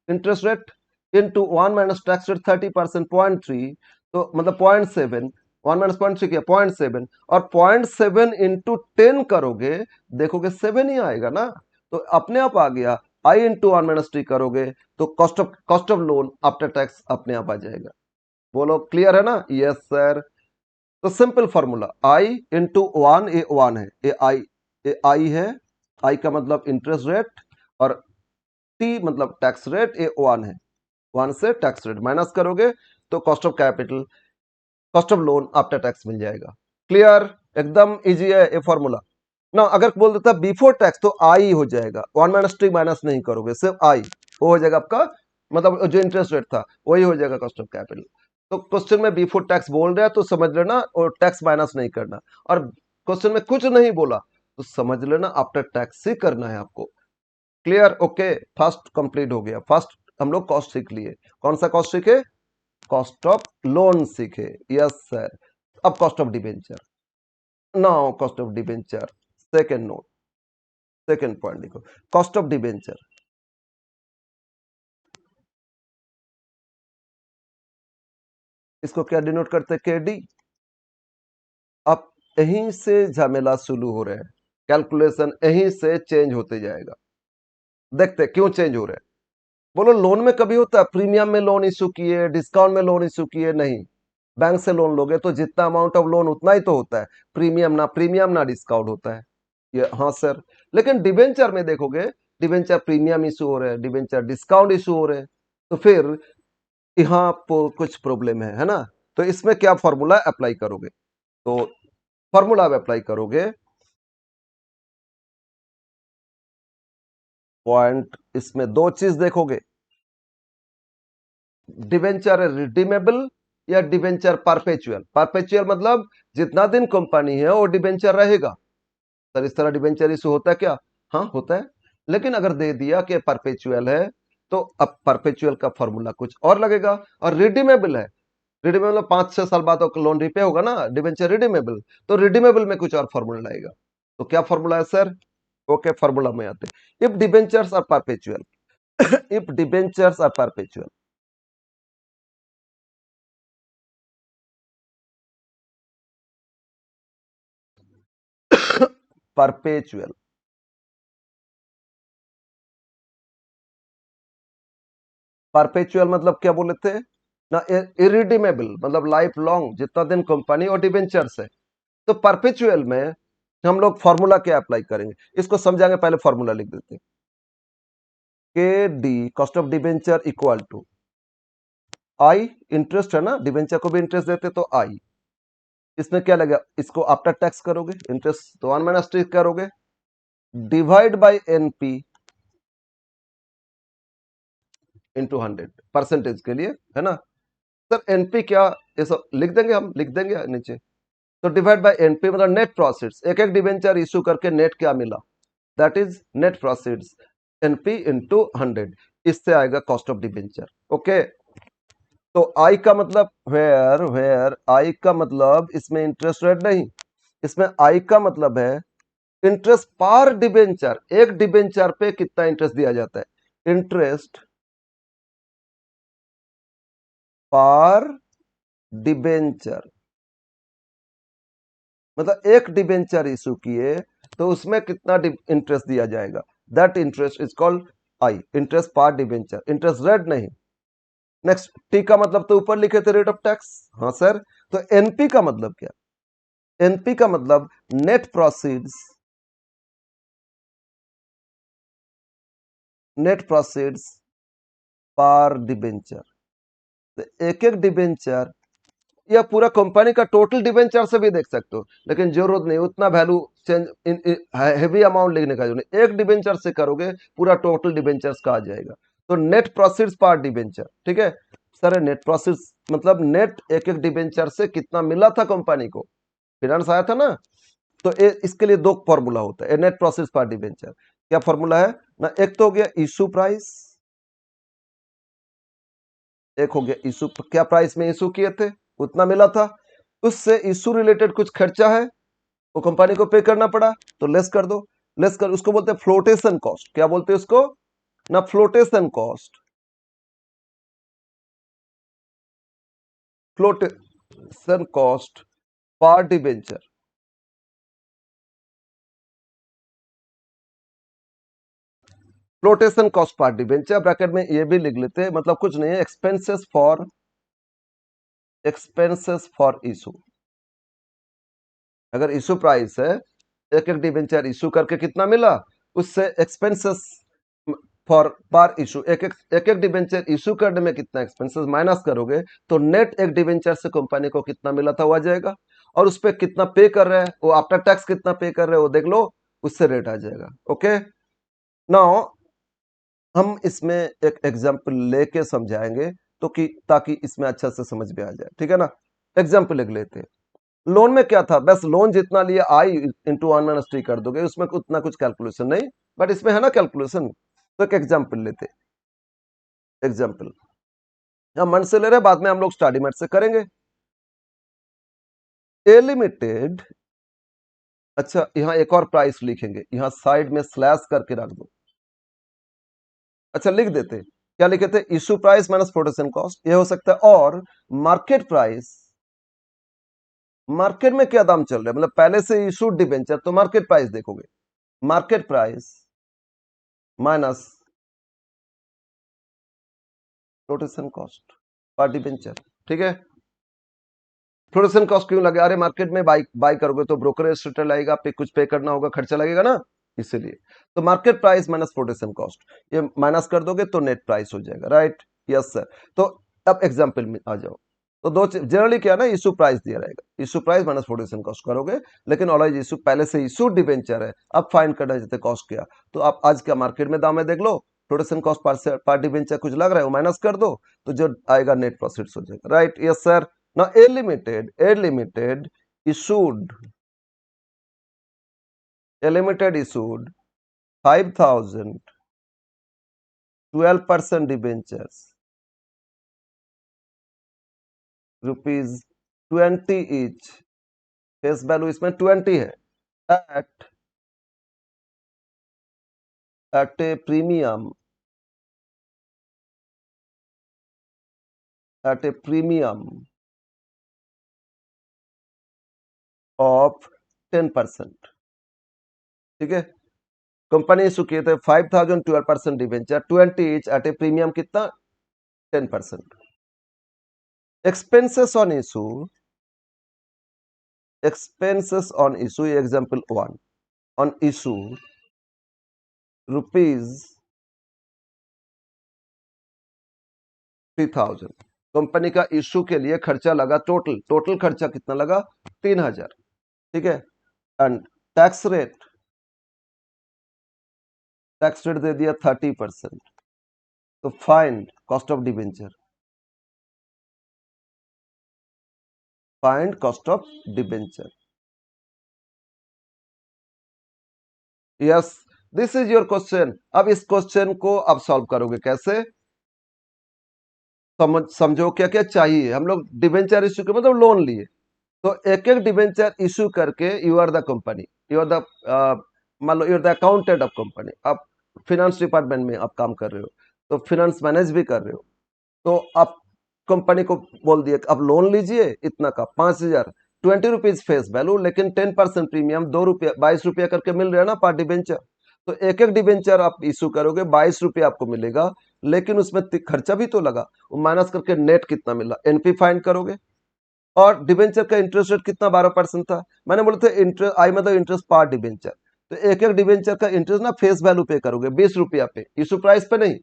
interest rate, into 1 - tax rate 30%, 0.3, तो मतलब 0.7। 1 - 0.3 किया 0.7, और 0.7 इंटू 10 करोगे, देखोगे 7 ही आएगा ना। तो अपने आप आ गया। आई इंटू 1 - टी करोगे तो cost of loan after tax अपने आप आ जाएगा। बोलो क्लियर है ना। Yes sir. तो simple formula, I into 1, A 1 है, ए आई है, आई का मतलब इंटरेस्ट रेट, और टी मतलब टैक्स रेट, ए 1 है, 1 से टैक्स रेट माइनस करोगे तो cost of capital, cost of loan after tax मिल जाएगा। क्लियर, एकदम इजी है ये फॉर्मूला ना। अगर बोल देता बिफोर टैक्स तो आई हो जाएगा, 1 - टी माइनस नहीं करोगे, सिर्फ आई, वो हो जाएगा आपका, मतलब जो इंटरेस्ट रेट था वही हो जाएगा कॉस्ट ऑफ कैपिटल। तो क्वेश्चन में बिफोर टैक्स बोल रहा है तो समझ लेना, और टैक्स माइनस नहीं करना। और क्वेश्चन में कुछ नहीं बोला तो समझ लेना आफ्टर टैक्स ही करना है आपको। Clear, okay. फर्स्ट कंप्लीट हो गया। फर्स्ट हम लोग कॉस्ट सीख लिए। कौन सा कॉस्ट सीखे, कॉस्ट ऑफ लोन सीखे। Yes sir. अब cost of debenture, now cost of debenture, second note, second point लिखो, कॉस्ट ऑफ डिबेंचर। इसको क्या डिनोट करते हैं, केडी। अब यहीं से झमेला शुरू हो रहे हैं, कैलकुलेशन यहीं से चेंज होते जाएगा। देखते हैं क्यों चेंज हो रहे हैं। बोलो लोन में कभी होता है प्रीमियम में लोन इशू किए, डिस्काउंट में लोन इशू किए, नहीं। बैंक से लोन लोगे तो जितना अमाउंट ऑफ लोन उतना ही तो होता है, प्रीमियम ना डिस्काउंट होता है ये। हाँ सर, लेकिन डिबेंचर में देखोगे, डिबेंचर प्रीमियम इशू हो रहे हैं, डिबेंचर डिस्काउंट इशू हो रहे हैं, तो फिर यहाँ कुछ प्रॉब्लम है ना। तो इसमें क्या फॉर्मूला अप्लाई करोगे, तो फॉर्मूला अप्लाई करोगे, पॉइंट इसमें दो चीज देखोगे, डिवेंचर रिडीमेबल या डिवेंचर परपेचुअल। परपेचुअल मतलब जितना दिन कंपनी है वो डिवेंचर रहेगा। सर इस तरह डिवेंचर इशू होता है क्या? हाँ होता है, लेकिन अगर दे दिया कि परपेचुअल है तो अब परपेचुअल का फॉर्मूला कुछ और लगेगा। और रिडीमेबल है, रिडीमेबल मतलब 5-6 साल बाद लोन रिपे होगा ना, डिवेंचर रिडीमेबल, तो रिडीमेबल में कुछ और फॉर्मूला लगेगा। तो क्या फॉर्मूला है सर? ओके, फॉर्मूला में आते, if debentures are perpetual, if debentures are perpetual, perpetual, perpetual मतलब क्या बोले थे ना, इरिडीमेबल मतलब लाइफ लॉन्ग, जितना दिन कंपनी और डिवेंचर्स है। तो परपेचुअल में हम लोग फॉर्मूला क्या अप्लाई करेंगे, इसको समझाएंगे, पहले फॉर्मूला लिख देते हैं। K D cost of debenture equal to I, interest है ना, डिवेंचर को भी इंटरेस्ट देते तो आई, इसमें क्या लगेगा, इसको आफ्टर टैक्स करोगे, इंटरेस्ट तो 1 - t करोगे, divide by NP into 100 percentage के लिए, है ना। सर एनपी क्या, ये सब लिख देंगे, हम लिख देंगे नीचे। तो डिवाइड बाय एनपी मतलब नेट प्रॉफिट्स, एक एक डिवेंचर इशू करके नेट क्या मिला, that is net profits, NP into 100, इससे आएगा कॉस्ट ऑफ डिवेंचर। ओके, तो आई का मतलब वेयर, वेयर आई का मतलब इसमें इंटरेस्ट रेट नहीं, इसमें आई का मतलब है इंटरेस्ट पर डिवेंचर, एक डिवेंचर पे कितना इंटरेस्ट दिया जाता है, इंटरेस्ट पर डिवेंचर, मतलब एक डिवेंचर इशू किए तो उसमें कितना इंटरेस्ट दिया जाएगा, that interest is called I, interest पर डिवेंचर, इंटरेस्ट रेट नहीं। नेक्स्ट, टी का मतलब तो ऊपर लिखे थे रेट ऑफ टैक्स, हाँ सर। तो एनपी का मतलब क्या, एनपी का मतलब नेट प्रोसीड्स, नेट प्रोसीड्स पर डिवेंचर, तो एक एक डिवेंचर या पूरा कंपनी का टोटल डिवेंचर से भी देख सकते हो, लेकिन जरूरत नहीं उतना वैल्यू चेंज हैवी अमाउंट लिखने का, जो नहीं, एक डिवेंचर से करोगे पूरा टोटल डिवेंचर्स का आ जाएगा। तो नेट प्रोसीड्स पर डिवेंचर, ठीक है सर, नेट प्रोसीड्स मतलब नेट एक एक डिवेंचर से कितना मिला था कंपनी को, फिनांस आया था ना। तो इसके लिए दो फॉर्मूला होता है नेट प्रोसीड्स पर डिवेंचर। क्या फॉर्मूला है ना, एक तो हो गया इशू प्राइस, एक हो गया इशू, क्या प्राइस में इशू किए थे उतना मिला था, उससे इशू रिलेटेड कुछ खर्चा है वो कंपनी को पे करना पड़ा, तो लेस कर दो, लेस कर, उसको बोलते हैं फ्लोटेशन कॉस्ट। क्या बोलते हैं उसको ना, flotation cost, flotation cost per debenture, flotation cost per debenture, bracket में ये भी लिख लेते हैं, मतलब कुछ नहीं है, एक्सपेंसेस फॉर इशू। अगर इशू प्राइस है, एक एक डिवेंचर इशू करके कितना मिला, उससे एक्सपेंसेस फॉर पर इशू, एक एक डिवेंचर इशू करने में कितना एक्सपेंसेस माइनस करोगे, तो नेट एक डिवेंचर से कंपनी को कितना मिला था वो आ जाएगा, और उस पर कितना पे कर रहे हैं वो, आफ्टर टैक्स कितना पे कर रहे हैं वो देख लो, उससे रेट आ जाएगा। ओके, नाउ हम इसमें एक एग्जाम्पल लेके समझाएंगे, तो कि ताकि इसमें अच्छा से समझ में आ जाए, ठीक है ना। एग्जाम्पल लिख लेते हैं, लोन में क्या था, बस लोन जितना लिया आई इंटू 1 - t कर दोगे, उसमें उतना कुछ कैलकुलेशन नहीं, बट इसमें है ना कैलकुलेशन। तो एक एग्जाम्पल लेते, एग्जाम्पल हम मन से ले रहे, बाद में हम लोग स्टडी मेट से करेंगे। ए लिमिटेड, अच्छा यहाँ एक और प्राइस लिखेंगे, यहाँ साइड में स्लैश करके रख दो, अच्छा लिख देते, क्या लिखे थे, issue price minus production cost, ये हो सकता है, और मार्केट प्राइस, मार्केट में क्या दाम चल रहा है, मतलब पहले से इशू डिबेंचर तो मार्केट प्राइस देखोगे, market price minus production cost per debenture, ठीक है। फ्लोरेसेंट कॉस्ट क्यों लगे? अरे मार्केट में बाई करोगे तो ब्रोकरेज रिटेल आएगा, पे कुछ पे करना होगा, खर्चा लगेगा ना, इसीलिए। तो market price minus fluorescent cost, ये माइनस कर दोगे तो नेट प्राइस हो जाएगा, राइट? Yes sir. तो अब एग्जाम्पल में आ जाओ। तो दो जनरली क्या है ना, इशू प्राइस दिया रहेगा, issue price minus fluorescent cost करोगे, लेकिन ऑलवेज इशू पहले से इशू डिबेंचर है, अब फाइंड करना चाहते कॉस्ट क्या, तो आप आज क्या मार्केट में दाम है देख लो, फ्लोरेसेंट कॉस्ट पर डिबेंचर कुछ लग रहा है वो माइनस कर दो, तो जो आएगा नेट प्रॉफिट हो जाएगा, right? Yes sir. Now A Limited issued 5,000 12% debentures, rupees 20 each, face value इसमें 20 है, at a premium of 10%। ठीक है, कंपनी इशू किए थे 5,000 12% debenture 20 each at a premium कितना, 10%। Expenses on issue, example 1 on issue rupees 3,000, company का issue के लिए खर्चा लगा, टोटल खर्चा कितना लगा, 3,000। ठीक है, एंड टैक्स रेट दे दिया 30%। तो find cost of debenture, yes, this is your question. अब इस क्वेश्चन को अब सॉल्व करोगे कैसे, समझो क्या क्या चाहिए। हम लोग डिबेंचर इश्यू के मतलब लोन लिए, तो एक एक डिबेंचर इशू करके you are the company, you are the मान लो you are the accountant of company, आप फिनेंस डिपार्टमेंट में आप काम कर रहे हो, तो फिनेंस मैनेज भी कर रहे हो, तो आप कंपनी को बोल दिए अब लोन लीजिए इतना का 5,000, 20 रुपीज फेस वैल्यू, लेकिन 10% प्रीमियम, 2 रुपया 22 रुपया करके मिल रहा है ना पर डिबेंचर, तो एक एक डिबेंचर आप इशू करोगे 22 रुपया आपको मिलेगा, लेकिन उसमें खर्चा भी तो लगा, वो माइनस करके नेट कितना मिला, एनपी फाइंड करोगे। और डिबेंचर का इंटरेस्ट रेट कितना, 12% था। मैंने बोला था इंटरेस्ट आई मतलब इंटरेस्ट पार डिबेंचर, तो एक एक डिबेंचर का इंटरेस्ट ना फेस वैल्यू पे करोगे 20 रुपया पे, इशू प्राइस पे नहीं।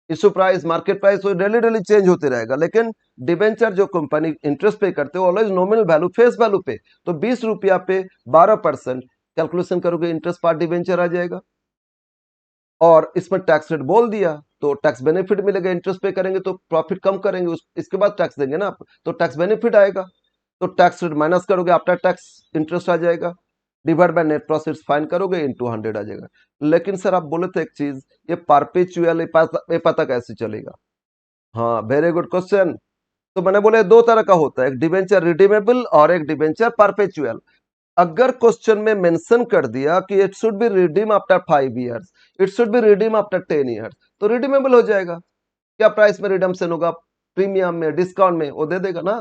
इशू प्राइस मार्केट प्राइस तो डेली डेली चेंज होते रहेगा, लेकिन डिबेंचर जो कंपनी इंटरेस्ट पे करते हो always nominal value face value पे, तो 20 रुपया पे 12% कैलकुलेशन करोगे, इंटरेस्ट पार डिबेंचर आ जाएगा। और इसमें टैक्स रेट बोल दिया, तो टैक्स बेनिफिट मिलेगा, इंटरेस्ट पे करेंगे तो प्रॉफिट कम करेंगे, इसके बाद टैक्स देंगे ना आप, तो टैक्स बेनिफिट आएगा, तो टैक्स रेट माइनस करोगे, आफ्टर टैक्स इंटरेस्ट आ जाएगा, divide by net profit find करोगे, इनटू 100 आ जाएगा। लेकिन सर आप बोले थे एक चीज, ये परपेचुअल ये पता कैसे चलेगा? हाँ, वेरी गुड क्वेश्चन। तो मैंने बोले दो तरह का होता है, एक डिबेंचर रिडीमेबल और एक डिबेंचर परपेचुअल। अगर क्वेश्चन में मेंशन कर दिया कि it should be redeem after 5 years, it should be redeem after 10 years, तो रिडीमेबल हो जाएगा। क्या प्राइस में रिडम्पशन होगा, प्रीमियम में, डिस्काउंट में, वो दे देगा ना,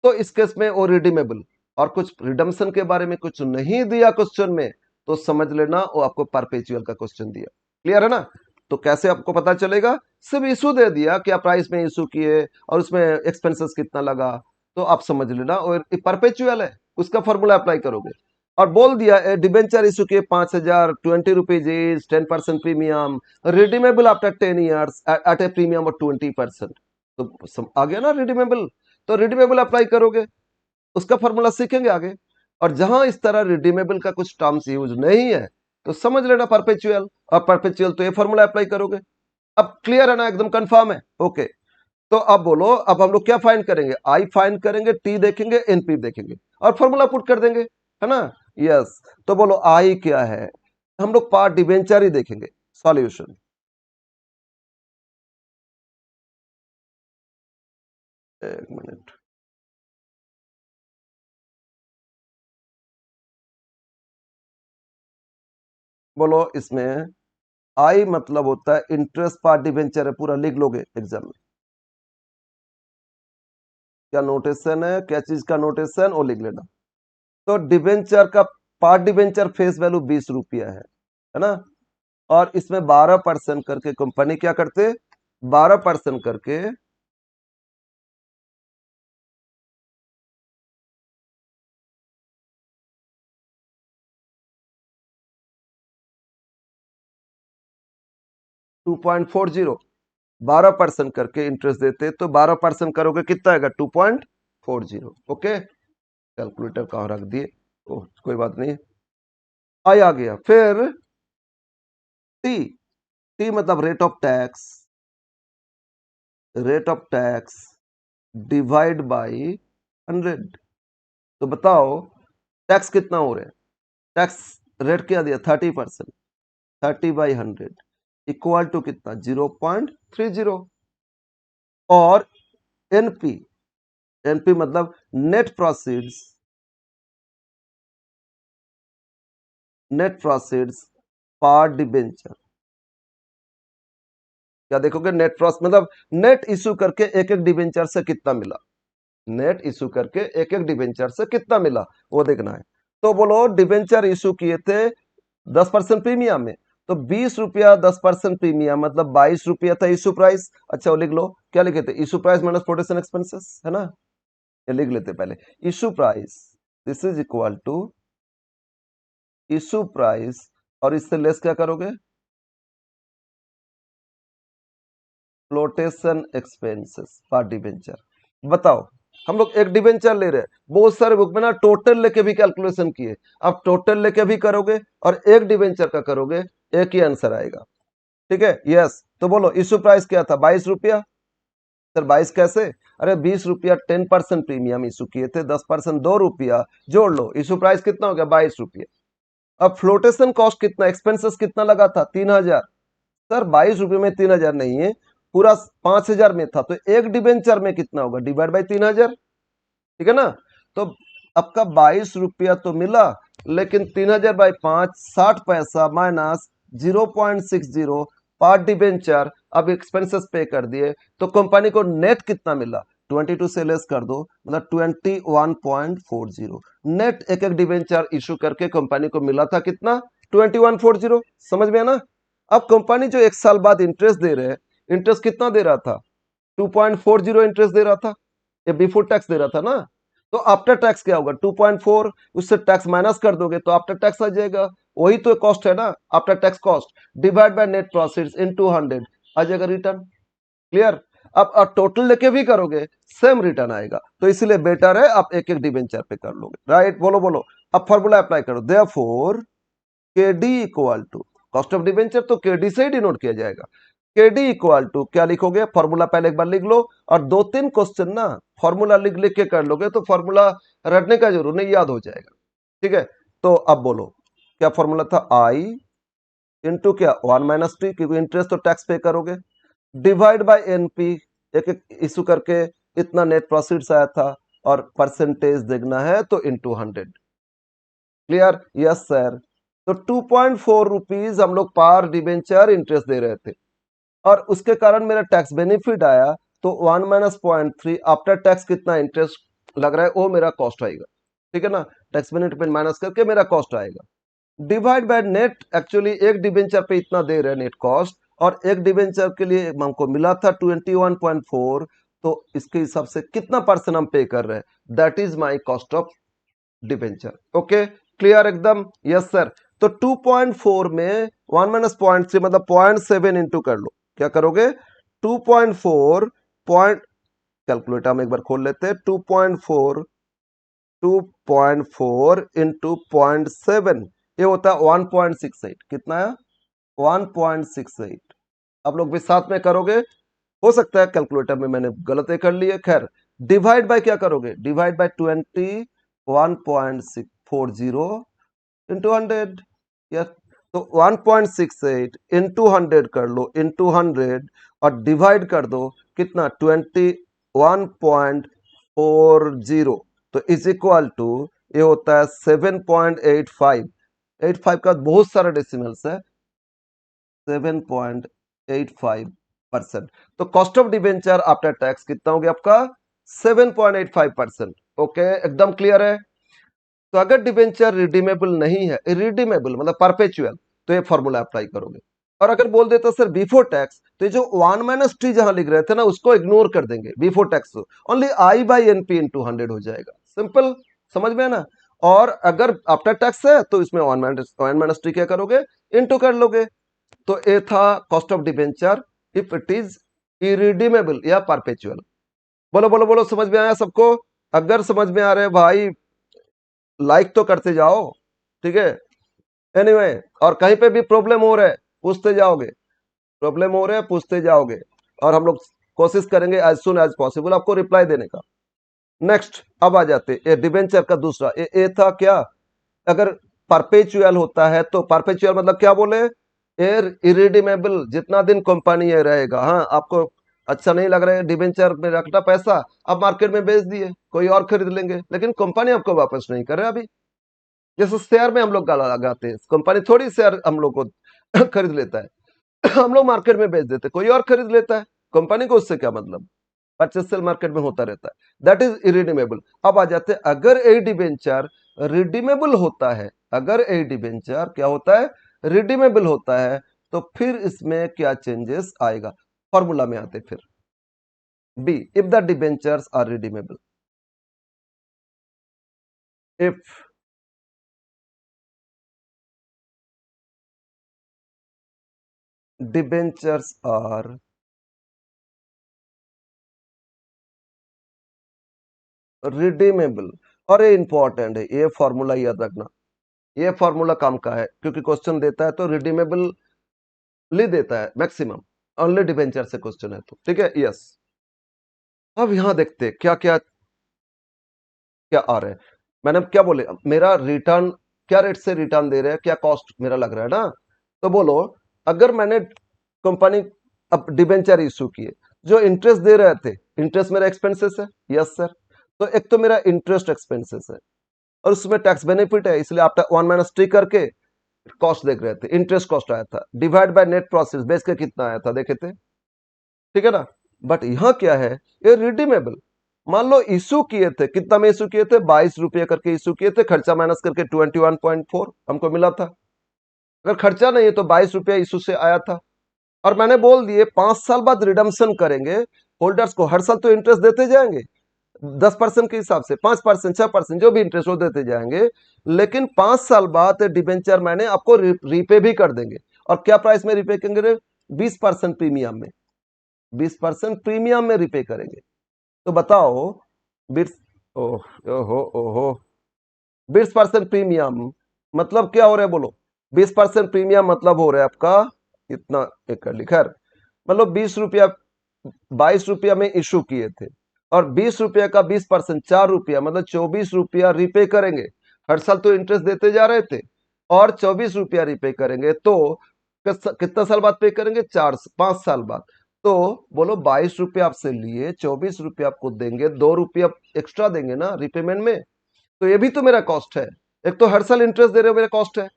तो इस केस में वो रिडीमेबल। और कुछ रिडम्पशन के बारे में कुछ नहीं दिया क्वेश्चन में, तो समझ लेना वो आपको परपेचुअल का क्वेश्चन दिया। क्लियर है ना? तो कैसे आपको पता चलेगा, सिर्फ इशू दे दिया क्या प्राइस में इशू किए और उसमें एक्सपेंसेस कितना लगा, तो आप समझ लेना और परपेचुअल है, उसका फॉर्मूला अप्लाई करोगे। और बोल दिया डिबेंचर इशू किए 5,000, 20 rupees is 10% premium, redeemable after 10 years at a premium of 20%, तो आ गया ना रिडीमेबल, तो रिडीमेबल अप्लाई करोगे, उसका फॉर्मूला सीखेंगे आगे। और जहां इस तरह रिडीमेबल का कुछ टर्म्स यूज नहीं है, तो समझ लेना परपेचुअल, और परपेचुअल तो ये फॉर्मूला अप्लाई करोगे। अब क्लियर है ना, एकदम कंफर्म है? ओके। तो अब बोलो, अब हम लोग क्या फाइंड करेंगे, आई फाइंड करेंगे, टी देखेंगे, एनपी देखेंगे, और फॉर्मूला पुट कर देंगे, है ना? यस। तो बोलो आई क्या है, हम लोग पार्ट डिवेंचर ही देखेंगे। सॉल्यूशन, एक मिनट, बोलो इसमें आई मतलब होता है इंटरेस्ट पार्ट डिवेंचर है, पूरा लिख लोगे एग्जाम में, क्या नोटेशन है, क्या चीज का नोटेशन, वो लिख लेना। तो डिवेंचर का पार्ट डिवेंचर फेस वैल्यू 20 रुपया है ना? और इसमें 12% करके कंपनी क्या करते, 12% करके 2.40, 12% करके इंटरेस्ट देते तो 12% करोगे कितना आएगा 2.40। ओके, कैलकुलेटर कहाँ रख दिए, ओह कोई बात नहीं, आ गया। फिर टी, टी मतलब rate of tax, rate of tax divide by 100। तो बताओ टैक्स कितना हो रहा है, टैक्स रेट क्या दिया 30%, 30/100 इक्वल टू कितना 0.30। और एनपी, एनपी मतलब नेट प्रोसीड्स, नेट प्रोसीड्स पर डिबेंचर। क्या देखोगे नेट प्रोस मतलब नेट इशू करके एक एक डिबेंचर से कितना मिला, नेट इशू करके एक एक डिबेंचर से कितना मिला वो देखना है। तो बोलो डिबेंचर इशू किए थे 10% प्रीमियम में, तो 20 रुपया 10% प्रीमियम मतलब 22 रुपया था इशू प्राइस। अच्छा वो लिख लो, क्या लिखे थे, issue price minus protection expenses, है ना, ये लिख लेते पहले। Issue price this is equal to issue price, और इससे लेस क्या करोगे फ्लोटेशन एक्सपेंसेस पर डिबेंचर। बताओ हम लोग एक डिबेंचर ले रहे हैं, बहुत सारे बुक में ना टोटल लेके भी कैलकुलेशन किए, अब टोटल लेके भी करोगे और एक डिबेंचर का करोगे एक ही आंसर आएगा। ठीक है, यस। तो बोलो इशू प्राइस क्या था 22 रुपया, सर 22 कैसे, अरे 20 रुपया 10% प्रीमियम इशू किए थे, 10% 2 रुपया जोड़ लो, इशू प्राइस कितना हो गया 22 रुपया। अब फ्लोटेशन कॉस्ट कितना, एक्सपेंसेस कितना लगा था 3000, सर 22 रुपये में 3000 नहीं है, पूरा 5000 में था, तो एक डिबेंचर में कितना होगा डिवाइड बाई 3000, ठीक है ना। तो आपका 22 रुपया तो मिला, लेकिन 3000/5 60 पैसा माइनस 0.60 पर डिबेंचर, अब एक्सपेंसेस पे कर दिए, तो कंपनी को नेट कितना मिला 22 से लेस कर दो मतलब 21.40 नेट एक एक डिबेंचर इशू करके कंपनी को मिला था कितना 2140। समझ में है ना। अब कंपनी जो एक साल बाद इंटरेस्ट दे रहे हैं, इंटरेस्ट कितना दे रहा था 2.40 इंटरेस्ट दे रहा था, ये बिफोर टैक्स दे रहा था ना। तो आफ्टर टैक्स क्या होगा 2.4, उससे टैक्स माइनस कर दोगे तो आफ्टर टैक्स आ जाएगा, वही तो कॉस्ट है ना, after tax cost divide by net profits into 100 आ जाएगा रिटर्न। क्लियर। अब टोटल लेके भी करोगे सेम रिटर्न आएगा, तो इसलिए बेटर है आप एक एक डिबेंचर पे कर लोगे, राइट। बोलो बोलो, अब फॉर्मूला अप्लाई करो, therefore KD equal to cost of debenture तो केडी से ही डिनोट किया जाएगा, केडी इक्वल टू क्या लिखोगे, फॉर्मूला पहले एक बार लिख लो, और 2-3 क्वेश्चन ना फॉर्मूला लिख लिख के कर लोगे तो फॉर्मूला रटने का जरूर नहीं, याद हो जाएगा। ठीक है, तो अब बोलो क्या फॉर्मूला था, आई इंटू क्या 1 - टी, क्योंकि इंटरेस्ट तो टैक्स पे करोगे, डिवाइड बाय एनपी, एक एक इशू करके इतना नेट प्रॉफिट्स आया था, और परसेंटेज देखना है तो इंटू 100। Clear, yes sir. तो 2.4 रुपीज हम लोग पर डिबेंचर इंटरेस्ट दे रहे थे, और उसके कारण मेरा टैक्स बेनिफिट आया, तो 1 - 0.3 आफ्टर टैक्स कितना इंटरेस्ट लग रहा है वो मेरा कॉस्ट आएगा। ठीक है ना, टैक्स बेनिफिट माइनस करके मेरा कॉस्ट आएगा, डिवाइड बाय नेट, एक्चुअली एक डिबेंचर पे इतना दे रहे नेट कॉस्ट, और एक डिबेंचर के लिए हमको मिला था 21.4, तो इसके हिसाब से कितना परसेंट हम पे कर रहे हैं, that is my cost of debenture. Okay, clear एकदम, यस सर। तो 2.4 में 1 - 0.3 मतलब 0.7 इंटू कर लो, क्या करोगे 2.4 पॉइंट, कैलकुलेटर हम एक बार खोल लेते हैं, 2.4 इंटू 0.7 ये होता है 1.68, कितना है 1.68। आप लोग भी साथ में करोगे, हो सकता है कैलकुलेटर में मैंने गलत कर ली है, खैर डिवाइड बाय क्या करोगे, डिवाइड बाय 21.40 इंटू 100, यस। तो 1.68 इंटू 100 कर लो, इंटू 100 और डिवाइड कर दो कितना 21.40, तो इज इक्वल टू ये होता है 7.85, 85 का बहुत सारा डेसिमल्स है, 7.85%। तो cost of debenture after tax कितना हो गया आपका 7.85%। ओके, एकदम क्लियर है। तो अगर डिबेंचर रिडीमेबल नहीं है, इरिडीमेबल मतलब परपेचुअल, तो ये फॉर्मूला अप्लाई करोगे। और अगर बोल देता सर बिफोर टैक्स, तो ये जो 1 - टी जहां लिख रहे थे ना उसको इग्नोर कर देंगे, before tax only I by NP into 100 हो जाएगा, सिंपल, समझ में है ना। और अगर आफ्टर टैक्स है तो इसमें 1 - टी क्या करोगे इंटू कर लोगे, तो ये था cost of debenture if it is irredeemable या परपेचुअल। बोलो बोलो बोलो, समझ में आया सबको? अगर समझ में आ रहे भाई लाइक तो करते जाओ, ठीक है। एनीवे, और कहीं पे भी प्रॉब्लम हो रहा है पूछते जाओगे, प्रॉब्लम हो रहा है पूछते जाओगे, और हम लोग कोशिश करेंगे एज सुन एज पॉसिबल आपको रिप्लाई देने का। नेक्स्ट अब आ जाते ये डिबेंचर का दूसरा, ये था क्या, अगर परपेचुअल होता है तो परपेचुअल मतलब क्या बोले, एयर इरिडीमेबल, जितना दिन कंपनी ये रहेगा। हाँ, आपको अच्छा नहीं लग रहा है डिबेंचर में रखना पैसा, आप मार्केट में बेच दिए, कोई और खरीद लेंगे, लेकिन कंपनी आपको वापस नहीं कर रहा अभी। जैसे शेयर में हम लोग गाला लगाते हैं, कंपनी थोड़ी शेयर हम लोग को खरीद लेता है हम लोग मार्केट में बेच देते, कोई और खरीद लेता है, कंपनी को उससे क्या मतलब। परचेस सेल मार्केट में होता रहता है, दैट इज इरिडीमेबल। अब आ जाते हैं, अगर ए डिबेंचर रिडीमेबल होता है, अगर ए डिबेंचर क्या होता है, रिडीमेबल होता है, तो फिर इसमें क्या चेंजेस आएगा, फॉर्मूला में आते फिर। B, if the debentures are redeemable, if debentures are redeemable, और ये इंपॉर्टेंट है, ये फॉर्मूला याद रखना, ये फॉर्मूला काम का है, क्योंकि क्वेश्चन देता है तो रिडीमेबल ले देता है मैक्सिमम, ओनली डिबेंचर से क्वेश्चन है तो, ठीक है। यस, अब यहां देखते क्या क्या क्या आ रहा है। मैंने क्या बोले, मेरा रिटर्न क्या रेट से रिटर्न दे रहे हैं, क्या कॉस्ट मेरा लग रहा है ना। तो बोलो, अगर मैंने कंपनी अब डिबेंचर इशू किए, जो इंटरेस्ट दे रहे थे, इंटरेस्ट मेरा एक्सपेंसेस है, यस सर। तो एक तो मेरा इंटरेस्ट एक्सपेंसेस है, और उसमें टैक्स बेनिफिट है, इसलिए आप 1 - t करके कॉस्ट देख रहे थे, इंटरेस्ट कॉस्ट आया था, डिवाइड बाय नेट प्रॉफिट बेच के कितना आया था देखे थे, ठीक है ना। बट यहाँ क्या है, ये रिडीमेबल। मान लो इशू किए थे, कितना में इशू किए थे, 22 रुपये करके इशू किए थे, खर्चा माइनस करके 21.4 हमको मिला था। अगर खर्चा नहीं है तो 22 रुपया इशू से आया था, और मैंने बोल दिए 5 साल बाद रिडम्पशन करेंगे, होल्डर्स को हर साल तो इंटरेस्ट देते जाएंगे 10% के हिसाब से, 5%, 6%, जो भी इंटरेस्ट वो देते जाएंगे, लेकिन 5 साल बाद डिबेंचर मैंने आपको रीपे भी कर देंगे। और क्या प्राइस में रीपे करेंगे, 20% प्रीमियम में, 20% प्रीमियम में रीपे करेंगे। तो बताओ, 20 ओहो ओहो 20% प्रीमियम मतलब क्या हो रहा है बोलो, 20% प्रीमियम मतलब हो रहा है आपका इतना, एक कर लिखा, मतलब 20 रुपया, 22 रुपया में इशू किए थे, और 20 रुपया का 20%, 4 रुपया, मतलब 24 रुपया रिपे करेंगे। हर साल तो इंटरेस्ट देते जा रहे थे, और 24 रुपया रिपे करेंगे, तो कितना साल बाद पे करेंगे, 5 साल बाद। तो बोलो 22 रुपया आपसे लिए, 24 रुपया आपको देंगे, 2 रुपया एक्स्ट्रा देंगे ना रिपेमेंट में, तो ये भी तो मेरा कॉस्ट है। एक तो हर साल इंटरेस्ट दे रहे हो, मेरा कॉस्ट है,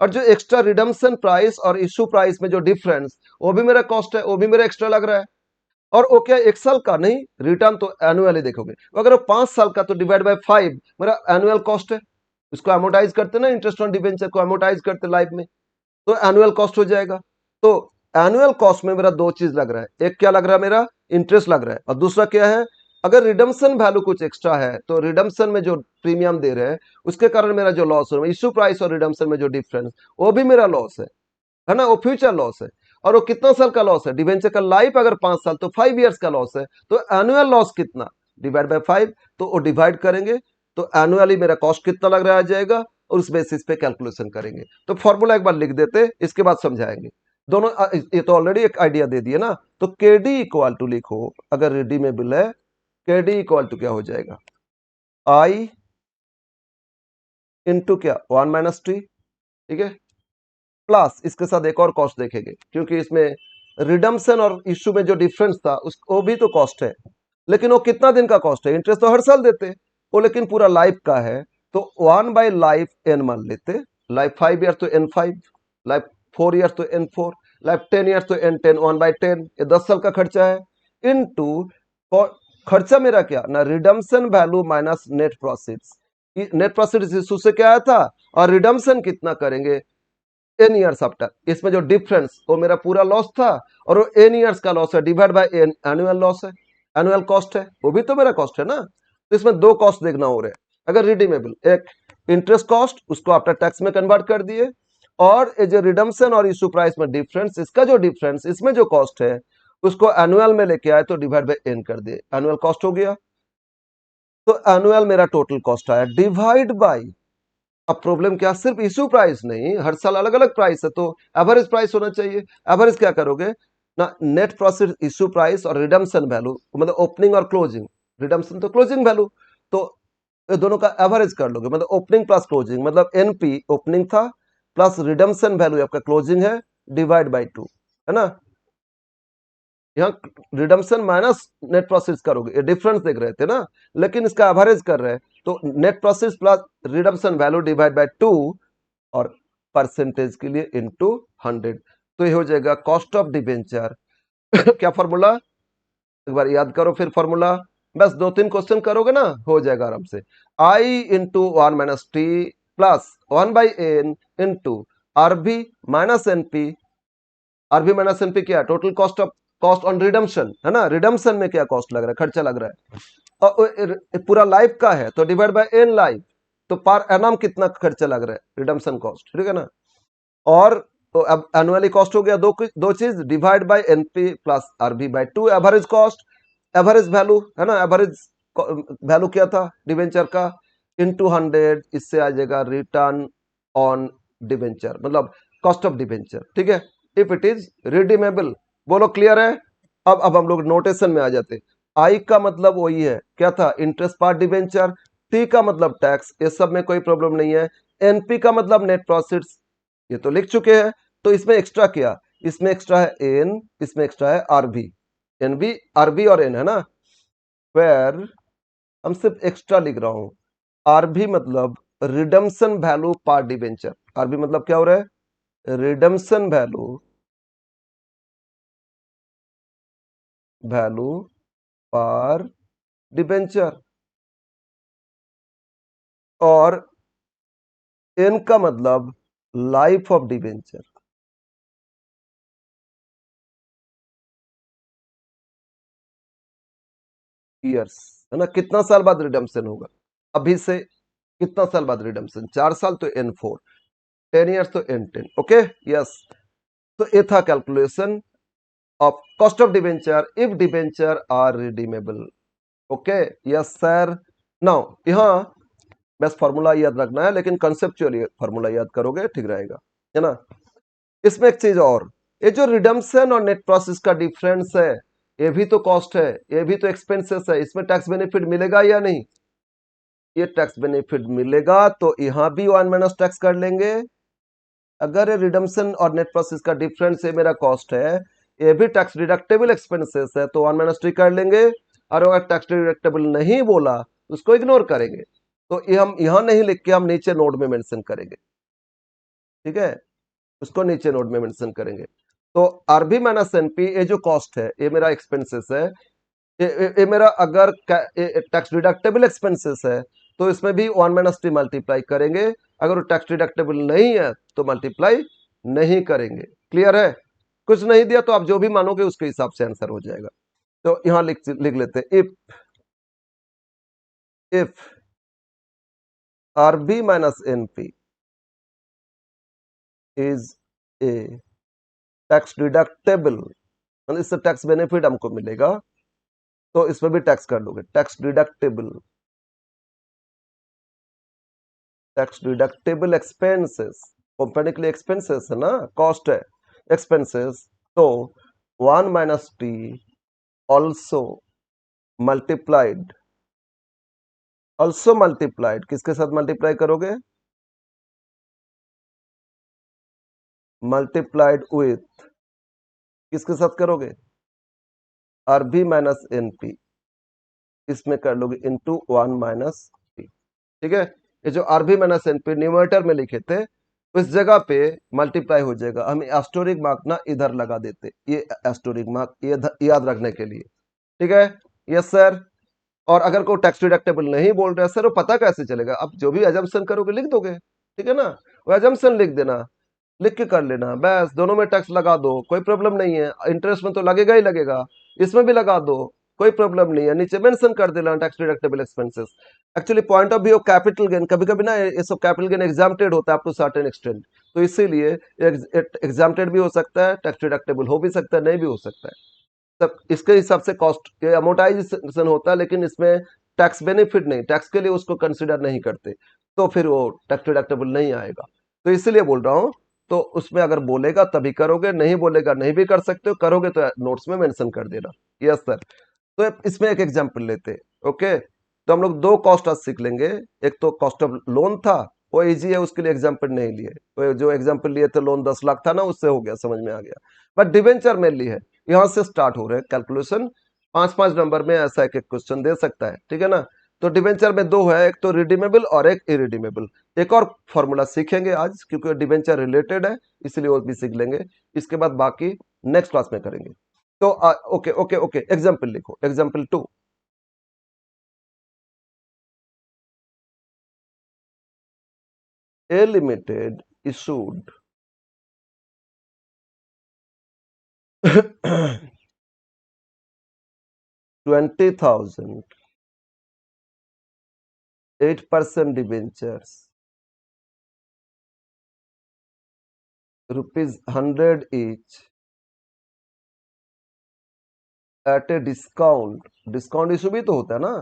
और जो एक्स्ट्रा रिडम्पशन प्राइस और इशू प्राइस में जो डिफरेंस, वो भी मेरा कॉस्ट है, वो भी मेरा एक्स्ट्रा लग रहा है। और वो क्या 1 साल का नहीं, रिटर्न तो एनुअली देखोगे, अगर वो 5 साल का तो डिवाइड बाय 5 मेरा एनुअल कॉस्ट है, इसको अमोटाइज करते ना, इंटरेस्ट ऑन डिबेंचर को अमोटाइज करते लाइफ में, तो एनुअल कॉस्ट हो जाएगा। तो एनुअल कॉस्ट में मेरा दो चीज लग रहा है, एक क्या लग रहा है, मेरा इंटरेस्ट लग रहा है, और दूसरा क्या है, अगर रिडम्पशन वैल्यू कुछ एक्स्ट्रा है, तो रिडम्पशन में जो प्रीमियम दे रहे हैं उसके कारण मेरा जो लॉस हो रहा है, इशू प्राइस और रिडम्पशन में जो डिफरेंस, वो भी मेरा लॉस है ना, वो फ्यूचर लॉस है। और वो कितना साल का लॉस है, डिवेंचर का लाइफ अगर 5 साल, तो 5 ईयर्स का लॉस है, तो एनुअल लॉस कितना, डिवाइड बाय 5, तो वो डिवाइड करेंगे, तो एनुअली मेरा कॉस्ट कितना लग रहा आ जाएगा, और उस बेसिस पे कैलकुलेशन करेंगे। तो फॉर्मूला एक बार लिख देते, इसके बाद समझाएंगे दोनों। ये तो ऑलरेडी एक आइडिया दे दिया ना, तो के डी इक्वल टू लिखो, अगर रिडीमेबल है, के डी इक्वल टू क्या हो जाएगा, आई इंटू क्या 1 - t, ठीक है, प्लस इसके साथ एक और कॉस्ट देखेंगे, क्योंकि इसमें रिडम्पशन और इश्यू में जो डिफरेंस था वो भी तो कॉस्ट है, लेकिन वो कितना दिन का कॉस्ट है, इंटरेस्ट तो हर साल देते वो, लेकिन पूरा लाइफ का है, तो 1/लाइफ एन मान लेते, लाइफ 5 ईयर तो n5, लाइफ 4 ईयर तो n4, लाइफ 10 ईयर तो n10, 1/10, ये 10 साल का खर्चा है, इनटू खर्चा मेरा क्या ना, redemption value minus net profits, net profit issue से क्या आया था, और रिडम्पशन कितना करेंगे n ईयर्स आफ्टर, इसमें जो डिफरेंस वो मेरा पूरा लॉस था, और वो n ईयर्स का लॉस है, divide bye n annual loss है, एनुअल कॉस्ट है, वो भी तो मेरा कॉस्ट है ना। तो इसमें दो कॉस्ट देखना हो रहा है, अगर रिडीमेबल, एक इंटरेस्ट कॉस्ट, उसको आफ्टर टैक्स में कन्वर्ट कर दिए, और ये जो रिडम्पशन और इशू प्राइस में डिफरेंस, इसका जो डिफरेंस, इसमें जो कॉस्ट है उसको एनुअल में लेके आए तो डिवाइड बाय एन कर दिए, एनुअल कॉस्ट हो गया। तो एनुअल मेरा टोटल कॉस्ट आया डिवाइड बाय, अब प्रॉब्लम क्या, सिर्फ इशू प्राइस नहीं, हर साल अलग अलग प्राइस है तो एवरेज प्राइस होना चाहिए। एवरेज क्या करोगे ना, नेट प्रॉफिट इशू प्राइस और रिडम्पशन वैल्यू, मतलब ओपनिंग और क्लोजिंग, रिडम्पशन तो क्लोजिंग वैल्यू, तो ये दोनों का एवरेज कर लोगे, मतलब ओपनिंग प्लस क्लोजिंग, मतलब एनपी ओपनिंग था प्लस रिडम्पशन वैल्यू आपका क्लोजिंग है, डिवाइड बाय 2, है ना। यहाँ रिडम्पशन माइनस नेट प्रॉफिट करोगे, ये डिफरेंस देख रहे थे ना, लेकिन इसका एवरेज कर रहे हैं तो net profit plus redemption value divide by 2 और परसेंटेज के लिए इनटू 100, तो ये हो जाएगा कॉस्ट ऑफ डिबेंचर। क्या फॉर्मूला, एक बार याद करो फिर फॉर्मूला, बस 2-3 क्वेश्चन करोगे ना हो जाएगा आराम से। I into 1 - T plus 1/n into RB minus NP, RB minus NP क्या, total cost of, cost on redemption, है ना, रिडम्पशन में क्या कॉस्ट लग रहा है, खर्चा लग रहा है, और पूरा लाइफ का है तो डिवाइड बाय एन लाइफ, तो पर एनम कितना खर्चा लग रहा है, रिडम्पशन कॉस्ट, ठीक है ना। और तो अब एनुअली कॉस्ट हो गया, दो चीज, divide by NP plus RB by 2, average cost, average value, है ना, एवरेज वैल्यू क्या था डिवेंचर का, इनटू 100, इससे आ जाएगा रिटर्न ऑन डिवेंचर, मतलब कॉस्ट ऑफ डिवेंचर, ठीक है, इफ इट इज रिडीमेबल। बोलो क्लियर है। अब हम लोग नोटेशन में आ जाते, आई का मतलब वही है, क्या था, इंटरेस्ट पार डिवेंचर, टी का मतलब टैक्स, ये सब में कोई प्रॉब्लम नहीं है, एनपी का मतलब नेट प्रॉफिट्स, ये तो लिख चुके हैं, तो इसमें एक्स्ट्रा क्या, इसमें एक्स्ट्रा है एन, इसमें एक्स्ट्रा है आरबी, एनबी आरबी और एन, है ना, वेर हम सिर्फ एक्स्ट्रा लिख रहा हूं, आरबी मतलब रिडम्पशन वैल्यू पर डिबेंचर, आरबी मतलब क्या हो रहा है, रिडम्पशन वैल्यू, वैल्यू पर डिबेंचर, और एन का मतलब लाइफ ऑफ डिबेंचर, ईयर्स, है ना, कितना साल बाद रिडम्पशन होगा, अभी से कितना साल बाद रिडम्पशन, 4 साल तो N4, 10 years तो N10, ओके, यस। तो ये था calculation of cost of debenture if debenture are redeemable, okay, yes sir. Now यहाँ बस फॉर्मूला याद रखना है, लेकिन कंसेप्चुअली फॉर्मूला याद करोगे ठीक रहेगा, है ना। इसमें एक चीज और, ये जो रिडम्पशन और नेट प्रोसेस का डिफरेंस है, ये भी तो कॉस्ट है, ये भी तो एक्सपेंसेस है, इसमें टैक्स बेनिफिट मिलेगा या नहीं, ये टैक्स बेनिफिट मिलेगा तो यहाँ भी 1 - टैक्स कर लेंगे। अगर ये रिडम्पशन और नेट प्रोसेस का डिफरेंस है, मेरा कॉस्ट है, ये भी टैक्स डिडक्टेबल एक्सपेंसेस है तो 1 - टी कर लेंगे, और अगर टैक्स डिडक्टेबल नहीं बोला तो उसको इग्नोर करेंगे, तो ये हम यहाँ नहीं लिख के हम नीचे नोट में मेंशन करेंगे, ठीक है, उसको नीचे नोट में मेंशन करेंगे। तो आरबी माइनस एनपी, ये जो कॉस्ट है ये मेरा एक्सपेंसेस है, ये मेरा अगर टैक्स डिडक्टेबल एक्सपेंसेस है तो इसमें भी 1 - टी मल्टीप्लाई करेंगे, अगर वो टैक्स डिडक्टेबल नहीं है तो मल्टीप्लाई नहीं करेंगे, क्लियर है। कुछ नहीं दिया तो आप जो भी मानोगे उसके हिसाब से आंसर हो जाएगा। तो यहां लिख लेते हैं, if RB minus NP is a tax deductible, मतलब इससे टैक्स बेनिफिट हमको मिलेगा, तो इसमें भी टैक्स कर लोगे, tax deductible, tax deductible expenses, company के लिए एक्सपेंसेस है ना, कॉस्ट है, एक्सपेंसेस, तो 1 - T also multiplied, also multiplied किसके साथ मल्टीप्लाई करोगे, मल्टीप्लाइड विथ, किसके साथ करोगे, आरबी माइनस एनपी, इसमें कर लोगे इनटू 1 - टी, ठीक है। ये जो आरबी माइनस एनपी न्यूमरेटर में लिखे थे उस जगह पे मल्टीप्लाई हो जाएगा, हम एस्टोरिक मार्क ना इधर लगा देते, ये एस्टोरिक मार्क ये याद रखने के लिए, ठीक है, यस सर। और अगर कोई टैक्स डिडक्टेबल नहीं बोल रहा है सर, वो पता कैसे चलेगा, आप जो भी एजम्पशन करोगे लिख दोगे, ठीक है ना, वो एजम्पशन लिख देना, लिख के कर लेना, बस दोनों में टैक्स लगा दो, कोई प्रॉब्लम नहीं है, इंटरेस्ट में तो लगेगा ही लगेगा, इसमें भी लगा दो, कोई प्रॉब्लम नहीं है, नीचे मेंशन कर देना tax deductible expenses. Actually point of view capital gain, कभी कभी ना ये सब कैपिटल गेन एग्जाम्प्टेड होता है अप टू सर्टेन एक्सटेंट, तो इसीलिए एग्जाम्प्टेड भी हो सकता है, टैक्स डिडक्टेबल हो भी सकता है, नहीं भी हो सकता है। तब इसके हिसाब से कॉस्ट अमोर्टाइजेशन होता है, लेकिन इसमें टैक्स बेनिफिट नहीं, टैक्स के लिए उसको कंसिडर नहीं करते, तो फिर वो टैक्स डिडक्टेबल नहीं आएगा। तो इसीलिए बोल रहा हूँ, तो उसमें अगर बोलेगा तभी करोगे, नहीं बोलेगा नहीं भी कर सकते हो, करोगे तो नोट्स में मेंशन कर देना। Yes sir. तो इसमें एक एग्जांपल लेते हैं। ओके, तो हम लोग दो कॉस्ट आज सीख लेंगे। एक तो कॉस्ट ऑफ लोन था, वो इजी है, उसके लिए एग्जांपल नहीं लिए, तो जो एग्जांपल लिए थे लोन 10 लाख था ना, उससे हो गया, समझ में आ गया। बट डिवेंचर में ली है, यहां से स्टार्ट हो रहे हैं कैलकुलेशन। 5-5 नंबर में ऐसा एक एक क्वेश्चन दे सकता है, ठीक है ना। तो डिवेंचर में दो है, एक तो रिडीमेबल और एक इरिडीमेबल। एक और फॉर्मूला सीखेंगे आज, क्योंकि डिवेंचर रिलेटेड है, इसलिए वो भी सीख लेंगे। इसके बाद बाकी नेक्स्ट क्लास में करेंगे। तो ओके ओके ओके, एग्जाम्पल लिखो, example 2। A Limited issued 20,000 8% debentures, rupees 100 each, at a discount issue भी तो होता है ना,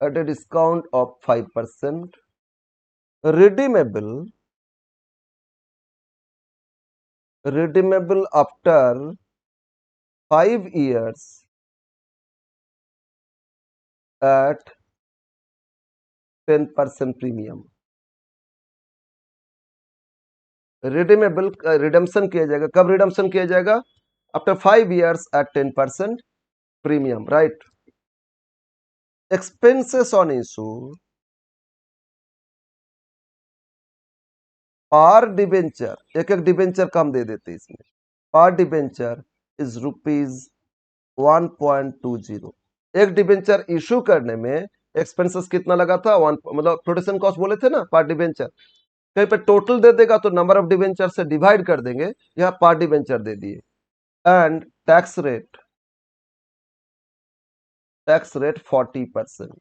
at a discount of 5%, redeemable after 5 years at 10% premium। Redeemable redemption किया जाएगा, कब रिडम्पशन किया जाएगा? After 5 years at 10% premium, right. Expenses on issue per debenture, एक एक डिबेंचर का हम दे देते इसमें, पार डिबेंचर इज रुपीज 1.20। एक डिबेंचर इशू करने में एक्सपेंसेस कितना लगा था? वन, मतलब प्रोटेक्शन कॉस्ट बोले थे ना, पार डिबेंचर। कहीं पे टोटल दे देगा तो नंबर ऑफ डिबेंचर से डिवाइड कर देंगे, यहाँ पार डिबेंचर दे दिए। एंड टैक्स रेट 40%,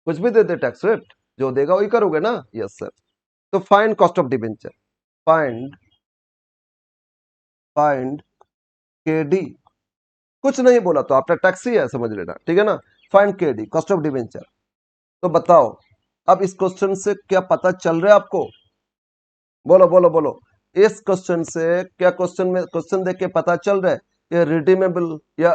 कुछ भी दे दे टैक्स रेट, जो देगा वही करोगे ना। Yes sir. तो find cost of debenture, find find KD, कुछ नहीं बोला तो आफ्टर टैक्स ही है, समझ लेना, ठीक है ना। Find KD, cost of debenture. तो बताओ अब इस क्वेश्चन से क्या पता चल रहा है आपको? बोलो बोलो बोलो, इस क्वेश्चन से क्या क्वेश्चन देख के पता चल रहा है ये रिडीमेबल या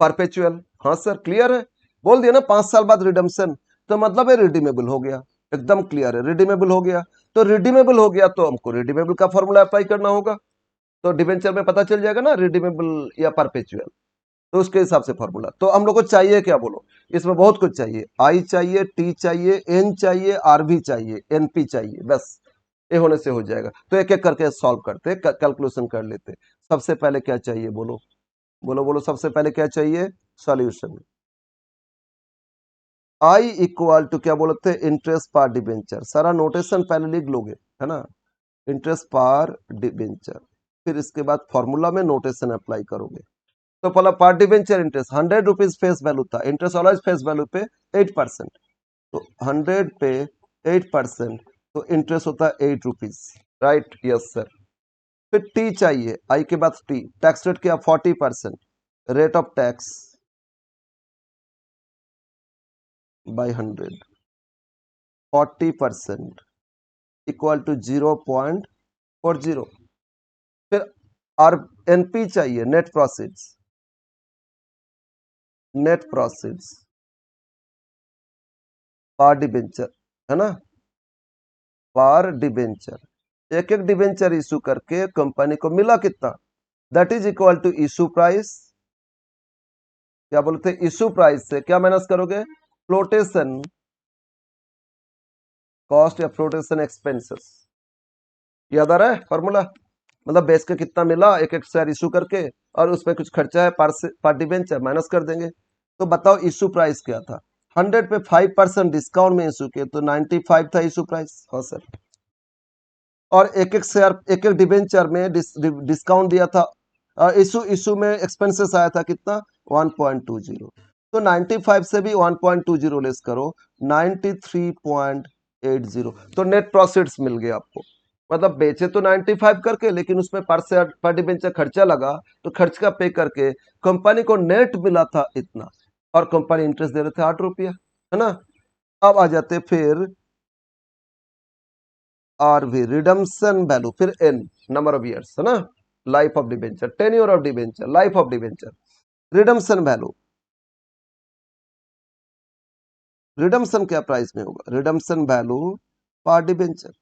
परपेचुअल? हाँ सर, क्लियर है, बोल दिया ना 5 साल बाद रिडम्पशन, तो मतलब है रिडीमेबल हो गया, एकदम क्लियर है, रिडीमेबल हो गया। तो रिडीमेबल हो गया तो हमको रिडीमेबल का फॉर्मूला अप्लाई करना होगा, तो डिबेंचर में पता चल जाएगा ना रिडीमेबल या परपेचुअल, तो उसके हिसाब से फॉर्मूला। तो हम लोग को चाहिए क्या बोलो? इसमें बहुत कुछ चाहिए, आई चाहिए, टी चाहिए, एन चाहिए, आर भी चाहिए, एनपी चाहिए, बस ये होने से हो जाएगा। तो एक एक करके सॉल्व करते, कैलकुलेशन कर लेते। सबसे पहले क्या चाहिए बोलो, बोलो बोलो, सबसे पहले क्या चाहिए? सॉल्यूशन। आई इक्वल टू क्या बोलते हैं? इंटरेस्ट पार डिबेंचर, सारा नोटेशन पहले लिख लोगे, है ना। इंटरेस्ट पार डिबेंचर, फिर इसके बाद फॉर्मूला में नोटेशन अप्लाई करोगे। तो पहला par debenture interest 100 rupees face value था, इंटरेस्ट ऑलवेज फेस वैल्यू पे 8%, तो 100 पे 8%, तो इंटरेस्ट होता है 8 रुपीज, राइट। Yes sir. फिर टी चाहिए, आई के बाद टी, टैक्स रेट क्या? 40%, rate of tax by 100, 40% equal to 0.40। फिर आर एनपी चाहिए, net proceeds, net proceeds per debenture, है ना, पार डिबेंचर। एक एक डिबेंचर इशू करके कंपनी को मिला कितना? That is equal to issue price. क्या बोलते हैं? इशू प्राइस से क्या माइनस करोगे? फ्लोटेशन कॉस्ट या फ्लोटेशन एक्सपेंसेस। याद आ रहा है फॉर्मूला? मतलब बेच के कितना मिला एक एक शेयर इशू करके, और उसमें कुछ खर्चा है पार डिबेंचर, माइनस कर देंगे। तो बताओ इशू प्राइस क्या था? 100 पे 5% डिस्काउंट में इशू किए तो 95 था इशू प्राइस। हाँ सर। और एक एक शेयर, एक एक डिबेंचर में डिस्काउंट दिया था, इशू इशू में एक्सपेंसेस आया था कितना? 1.20। तो 95 से भी 1.20 लेस करो, 93.80, तो नेट प्रॉफिट्स मिल गए आपको। मतलब बेचे तो 95 करके, लेकिन उसमें पर डिबेंचर खर्चा लगा, तो खर्च का पे करके कंपनी को नेट मिला था इतना, और कंपनी इंटरेस्ट दे रहे थे 8 रुपया, है ना। अब आ जाते फिर आरवी रिडम्पशन वैल्यू, फिर एन नंबर ऑफ ईयर्स, है ना, life of debenture, tenure of debenture, life of debenture, redemption value. Redemption क्या प्राइस में होगा, रिडम्पशन वैल्यू पर डिबेंचर,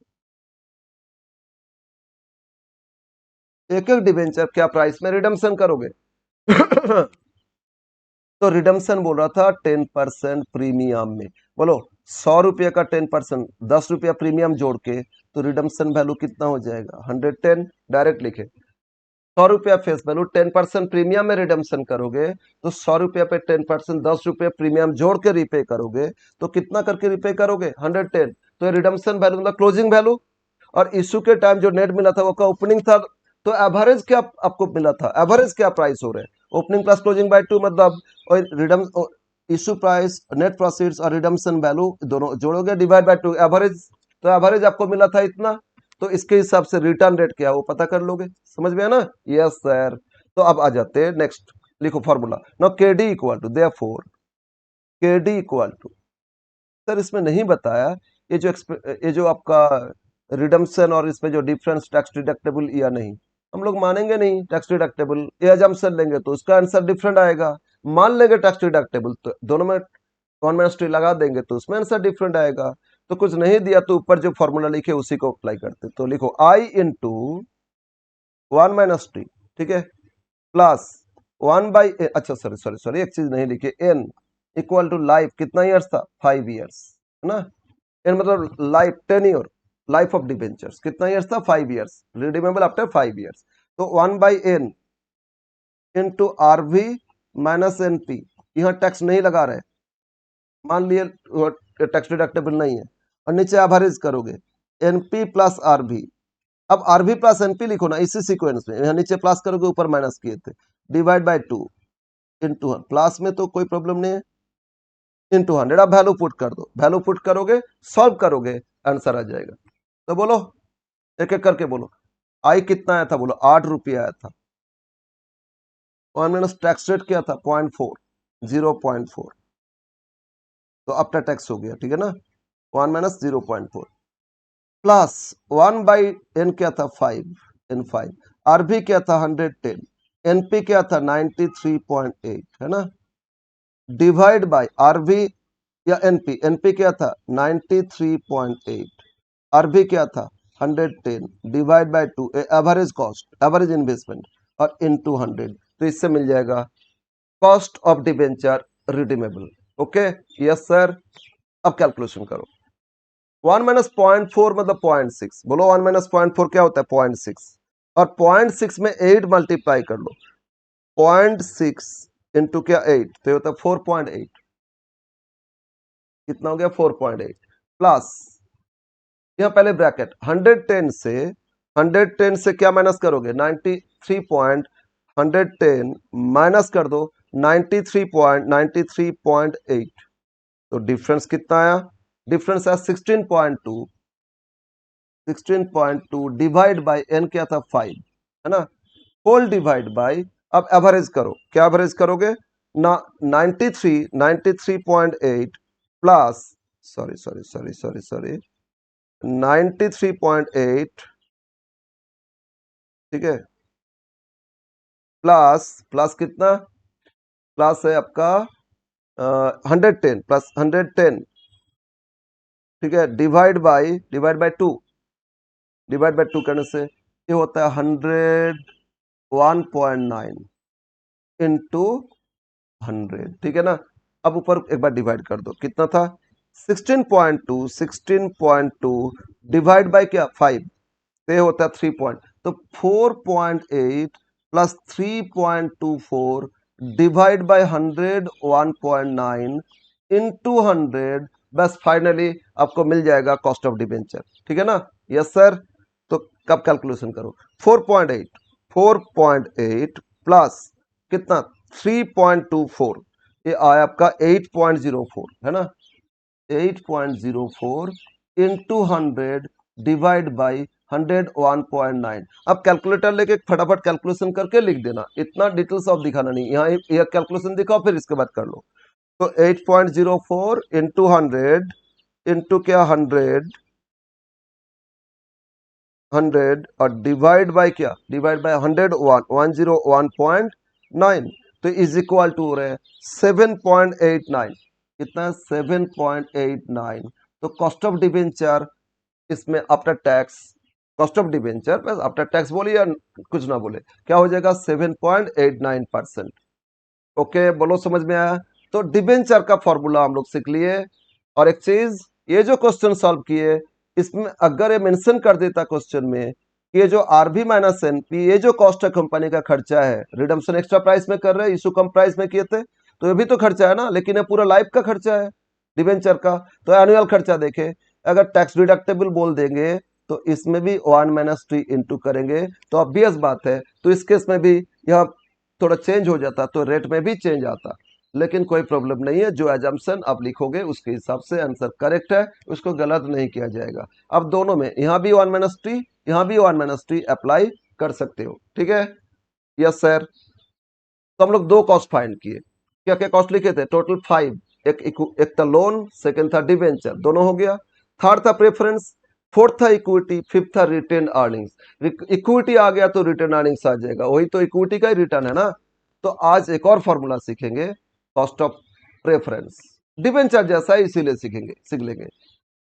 एक एक डिबेंचर क्या प्राइस में रिडम्पशन करोगे। तो रिडम्पशन बोल रहा था 10% प्रीमियम में, बोलो 100 रुपये का 10%, 10 रुपया प्रीमियम जोड़ के, तो रिडम्पशन वैल्यू कितना हो जाएगा 110, डायरेक्ट लिखे 100 रुपया फेस वैल्यू, 10% प्रीमियम में रिडम्पशन करोगे, तो 100 रुपया पे 10%, 10 रुपये प्रीमियम जोड़ के रिपे करोगे, तो कितना करके रिपे करोगे 110, तो रिडम्पशन वैल्यू मतलब क्लोजिंग वैल्यू। और इशू के टाइम जो नेट मिला था वो का ओपनिंग था, तो एवरेज क्या आपको मिला था, एवरेज क्या प्राइस हो रहा है, ओपनिंग प्लस क्लोजिंग बाय 2, मतलब और redeem issue price, net proceeds और रिडम्पशन वैल्यू दोनों जोड़ोगे, डिवाइड बाय 2 एवरेज, तो एवरेज आपको मिला था इतना, तो इसके हिसाब से रिटर्न रेट क्या है वो पता कर लोगे। समझ में है ना, यस सर। तो अब आ जाते हैं नेक्स्ट, लिखो फॉर्मूला, नाउ के डी इक्वल टू, देयरफॉर के डी इक्वल टू, सर इसमें नहीं बताया, ये जो आपका रिडम्पशन और इसमें जो डिफरेंस टैक्स डिडक्टेबल या नहीं, हम लोग मानेंगे नहीं टैक्स डिडक्टेबल, ये अजम्पशन लेंगे तो उसका आंसर डिफरेंट आएगा, मान लेंगे टैक्स डिडक्टेबल तो दोनों में 1 - 3 लगा देंगे तो उसमें आंसर डिफरेंट आएगा। तो कुछ नहीं दिया तो ऊपर जो फॉर्मूला लिखे उसी को अप्लाई करते, तो लिखो आई इंटू 1 - 3, ठीक है, प्लस 1 बाई, अच्छा सॉरी सॉरी सॉरी एक चीज नहीं लिखी, एन इक्वल टू लाइफ, कितना ईयर्स था 5 ईयर्स, है ना, एन मतलब life, 10 year, life of debentures कितना ईयर्स था 5 ईयर्स, रिडीमेबल आफ्टर 5 ईयर्स, तो 1/n into RV minus NP, यहाँ टैक्स नहीं लगा रहे, मान लिए टैक्स डिडक्टेबल नहीं है, और नीचे एवरेज करोगे एनपी प्लस आरवी, अब आरवी प्लस एनपी लिखो ना इसी सीक्वेंस में, यहाँ नीचे प्लस करोगे ऊपर माइनस किए थे, डिवाइड बाय 2 इंटू, प्लस में तो कोई प्रॉब्लम नहीं है, इंटू 100, अब वैल्यू पुट कर दो, वैल्यू पुट करोगे, सॉल्व करोगे, आंसर आ जाएगा। तो बोलो एक एक करके बोलो, आई कितना आया था, बोलो 8 रुपये आया था, वन माइनस टैक्स रेट क्या था 0.4, 0.4, तो आफ्टर टैक्स हो गया, ठीक है ना, 1 - 0.4 प्लस 1/n क्या था 5, n5, आरबी क्या था 110, एनपी क्या था 93.8, है ना, डिवाइड बाय आरबी या एनपी, एनपी क्या था 93.8, आरबी क्या था 110, divide by 2, average cost, average investment, और इनटू 100, तो इससे मिल जाएगा cost of debenture redeemable. Okay, yes sir. अब कैलकुलेशन करो, 1 - 0.4 मतलब 0.6, बोलो 1 - 0.4 क्या होता है 0.6, और 0.6 में 8 मल्टीप्लाई कर लो, 0.6 इंटू क्या 8, तो ये होता है 4.8, कितना हो गया 4.8, प्लस यहाँ पहले ब्रैकेट 110 से क्या माइनस करोगे 93.110 माइनस कर दो 93.8, तो डिफरेंस कितना आया, डिफरेंस आया 16.2 डिवाइड बाय एन क्या था 5, है ना, होल डिवाइड बाय, अब एवरेज करो, क्या एवरेज करोगे ना 93.8 plus, sorry sorry sorry sorry sorry 93.8, ठीक है, प्लस प्लस कितना, प्लस है आपका 110 प्लस 110, ठीक है, डिवाइड बाय 2, डिवाइड बाय 2 करने से ये होता है 101.9 इंटू 100, ठीक है ना। अब ऊपर एक बार डिवाइड कर दो, कितना था 16.2 डिवाइड बाय क्या 5, तो ये होता है 3 पॉइंट, तो 4.8 प्लस 3.24 डिवाइड बाय 100 1.9 इंटू 100, बस फाइनली आपको मिल जाएगा कॉस्ट ऑफ डिबेंचर, ठीक है ना, यस सर। तो कब कैलकुलेशन करो 4.8 प्लस कितना 3.24 ये आया आपका 8.04 है ना, 8.04 इंटू 100 डिवाइड बाई 101.9। अब कैलकुलेटर लेके फटाफट कैलकुलेशन करके लिख देना, इतना डिटेल्स ऑफ दिखाना नहीं, यहाँ ये कैलकुलेशन दिखाओ फिर इसके बाद कर लो। तो 8.04 इंटू 100 इंटू क्या 100 और डिवाइड बाय क्या, डिवाइड बाय 101.9, तो इज इक्वल टू हो रहे हैं 7.89। कितना 7.89। तो कॉस्ट ऑफ डिवेंचर इसमें after tax, cost of debenture बस आफ्टर टैक्स बोले या कुछ ना बोले, क्या हो जाएगा 7.89%। ओके बोलो समझ में आया। तो डिवेंचर का फॉर्मूला हम लोग सीख लिए। और एक चीज, ये जो क्वेश्चन सॉल्व किए इसमें अगर ये मेंशन कर देता क्वेश्चन में कि ये जो आरबी माइनस एनपी, ये जो कॉस्ट है कंपनी का खर्चा है, रिडम्पशन एक्स्ट्रा प्राइस में कर रहे हैं, इशू कम प्राइस में किए थे, तो ये भी तो खर्चा है ना, लेकिन ये पूरा लाइफ का खर्चा है डिवेंचर का। तो एनुअल खर्चा देखे, अगर टैक्स डिडक्टेबल बोल देंगे तो इसमें भी 1 - 3 इंटू करेंगे, तो ऑब्वियस बात है, तो इस केस में भी यह थोड़ा चेंज हो जाता, तो रेट में भी चेंज आता। लेकिन कोई प्रॉब्लम नहीं है, जो एजम्पशन आप लिखोगे उसके हिसाब से आंसर करेक्ट है, उसको गलत नहीं किया जाएगा। अब दोनों में यहाँ भी 1 - 3, यहाँ भी 1 - 3 अप्लाई कर सकते हो, ठीक है। Yes sir. तो हम लोग दो कॉस्ट फाइंड किए, क्या क्या कॉस्ट लिखे थे, टोटल 5। एक था लोन, सेकंड था डिवेंचर, दोनों हो गया। थर्ड था प्रेफरेंस, फोर्थ था इक्विटी, फिफ्थ था रिटेन अर्निंग्स। इक्विटी आ गया तो रिटेन अर्निंग्स आ जाएगा, वही तो इक्विटी का ही रिटर्न है ना। तो आज एक और फॉर्मूला सीखेंगे, कॉस्ट ऑफ प्रेफरेंस, डिवेंचर जैसा है इसीलिए सीख लेंगे।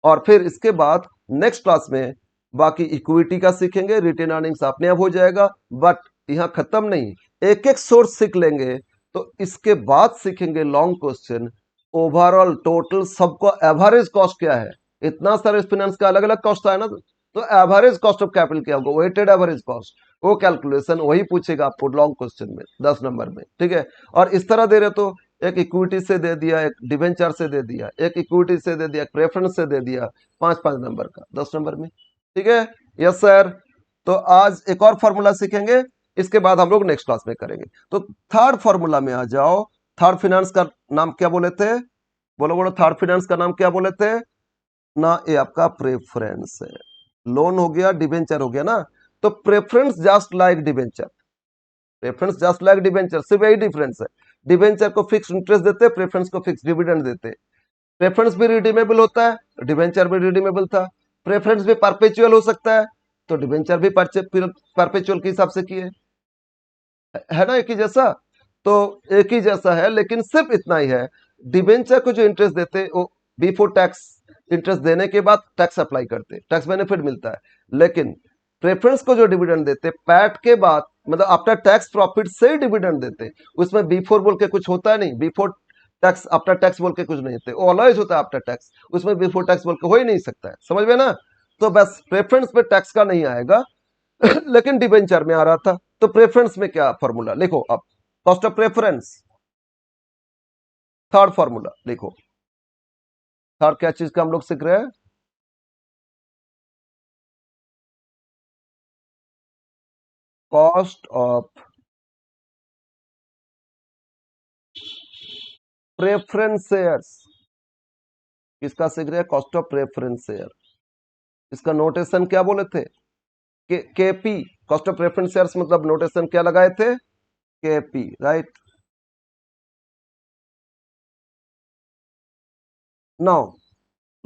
और फिर इसके बाद नेक्स्ट क्लास में बाकी इक्विटी का सीखेंगे, रिटेन अर्निंग्स अपने आप हो जाएगा। बट यहाँ खत्म नहीं, एक एक सोर्स सीख लेंगे, तो इसके बाद सीखेंगे लॉन्ग क्वेश्चन, ओवरऑल टोटल सबको एवरेज कॉस्ट क्या है। इतना सारे फाइनेंस का अलग अलग कॉस्ट है ना, तो एवरेज कॉस्ट ऑफ कैपिटल क्या होगा, वेटेड एवरेज कॉस्ट, वो कैलकुलेशन वही पूछेगा आपको लॉन्ग क्वेश्चन में 10 नंबर में, ठीक है। और इस तरह दे रहे तो एक इक्विटी से दे दिया, एक डिवेंचर से दे दिया, एक इक्विटी से दे दिया, एक प्रेफरेंस से दे दिया, 5-5 नंबर का 10 नंबर में, ठीक है। Yes sir. तो आज एक और फॉर्मूला सीखेंगे, इसके बाद हम लोग नेक्स्ट क्लास में करेंगे। तो थर्ड फॉर्मूला में आ जाओ। थर्ड फाइनेंस का नाम क्या बोले थे, बोलो बोलो, थर्ड फाइनेंस का नाम क्या बोले थे ना, ये आपका प्रेफरेंस है। लोन हो गया, डिवेंचर हो गया ना, तो preference just like debenture, preference just like debenture, सिर्फ यही डिफरेंस है। डिवेंचर को फिक्स इंटरेस्ट देते, प्रेफरेंस को फिक्स डिविडेंड देते। प्रेफरेंस भी रिडीमेबल होता है, डिवेंचर भी रिडीमेबल था। प्रेफरेंस भी परपेचुअल हो सकता है, तो डिवेंचर भी परपेचुअल के हिसाब से किए, है ना, एक ही जैसा। तो एक ही जैसा है, लेकिन सिर्फ इतना ही है, डिवेंचर को जो इंटरेस्ट देते वो बिफोर टैक्स, इंटरेस्ट देने के बाद टैक्स अप्लाई करते, टैक्स बेनिफिट मिलता है। लेकिन प्रेफरेंस को जो डिविडेंड देते पैट के बाद, मतलब आफ्टर टैक्स प्रॉफिट से ही डिविडेंड देते, उसमें बिफोर बोल के कुछ होता है नहीं, बिफोर टैक्स आफ्टर टैक्स बोल के कुछ नहीं होते, वो ऑलवेज होता है आफ्टर टैक्स, उसमें बिफोर टैक्स बोल के हो ही नहीं सकता है, समझ में ना। तो बस प्रेफरेंस पे टैक्स का नहीं आएगा लेकिन डिबेंचर में आ रहा था। तो प्रेफरेंस में क्या फॉर्मूला लिखो अब, cost of preference, third formula लिखो। थर्ड क्या चीज का हम लोग सीख रहे हैं, कॉस्ट ऑफ प्रेफरेंस शेयर्स। किसका सीख रहे हैं, कॉस्ट ऑफ प्रेफरेंस शेयर। इसका नोटेशन क्या बोले थे, KP, cost of preference shares, मतलब नोटेशन क्या लगाए थे, केपी, राइट। नाउ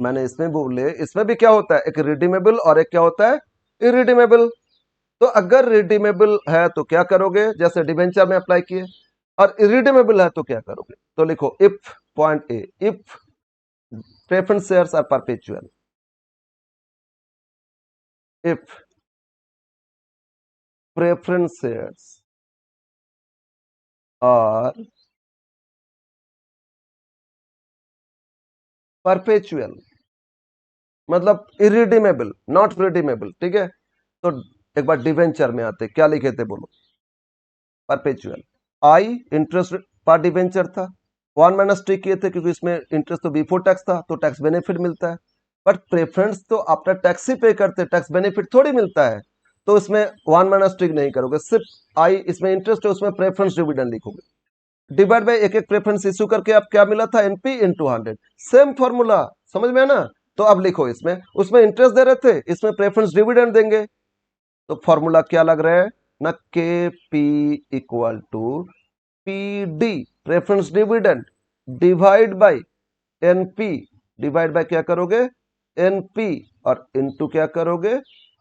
मैंने इसमें बोले, इसमें भी क्या होता है, एक रिडीमेबल और एक क्या होता है, इरिडीमेबल। तो अगर रिडीमेबल है तो क्या करोगे, जैसे डिबेंचर में अप्लाई किए, और इरिडीमेबल है तो क्या करोगे। तो लिखो if, point A, if preference shares are perpetual, if preference shares are perpetual, मतलब इरिडीमेबल, नॉट रिडीमेबल, ठीक है। तो एक बार डिवेंचर में आते, क्या लिखे थे बोलो, परपेचुअल। आई इंटरेस्ट पर डिवेंचर था, 1 - 3 किए थे क्योंकि इसमें इंटरेस्ट तो बिफोर टैक्स था, तो टैक्स बेनिफिट मिलता है। बट प्रेफरेंस तो आफ्टर टैक्स ही पे करते, टैक्स बेनिफिट थोड़ी मिलता है। तो इसमें 1 - 3 नहीं करोगे, सिर्फ आई इसमें इंटरेस्ट है, उसमें प्रेफरेंस डिविडेंड लिखोगे। डिवाइड बाय एक एक प्रेफरेंस इशू करके आप क्या मिला था, एनपी इंटू 100, सेम फॉर्मूला, समझ में है ना। तो अब लिखो, इसमें उसमें इंटरेस्ट दे रहे थे, इसमें प्रेफरेंस डिविडेंड देंगे, तो फॉर्मूला क्या लग रहा है ना, K P equal to P D preference dividend divide by NP, divide by क्या करोगे, एनपी, और इनटू क्या करोगे,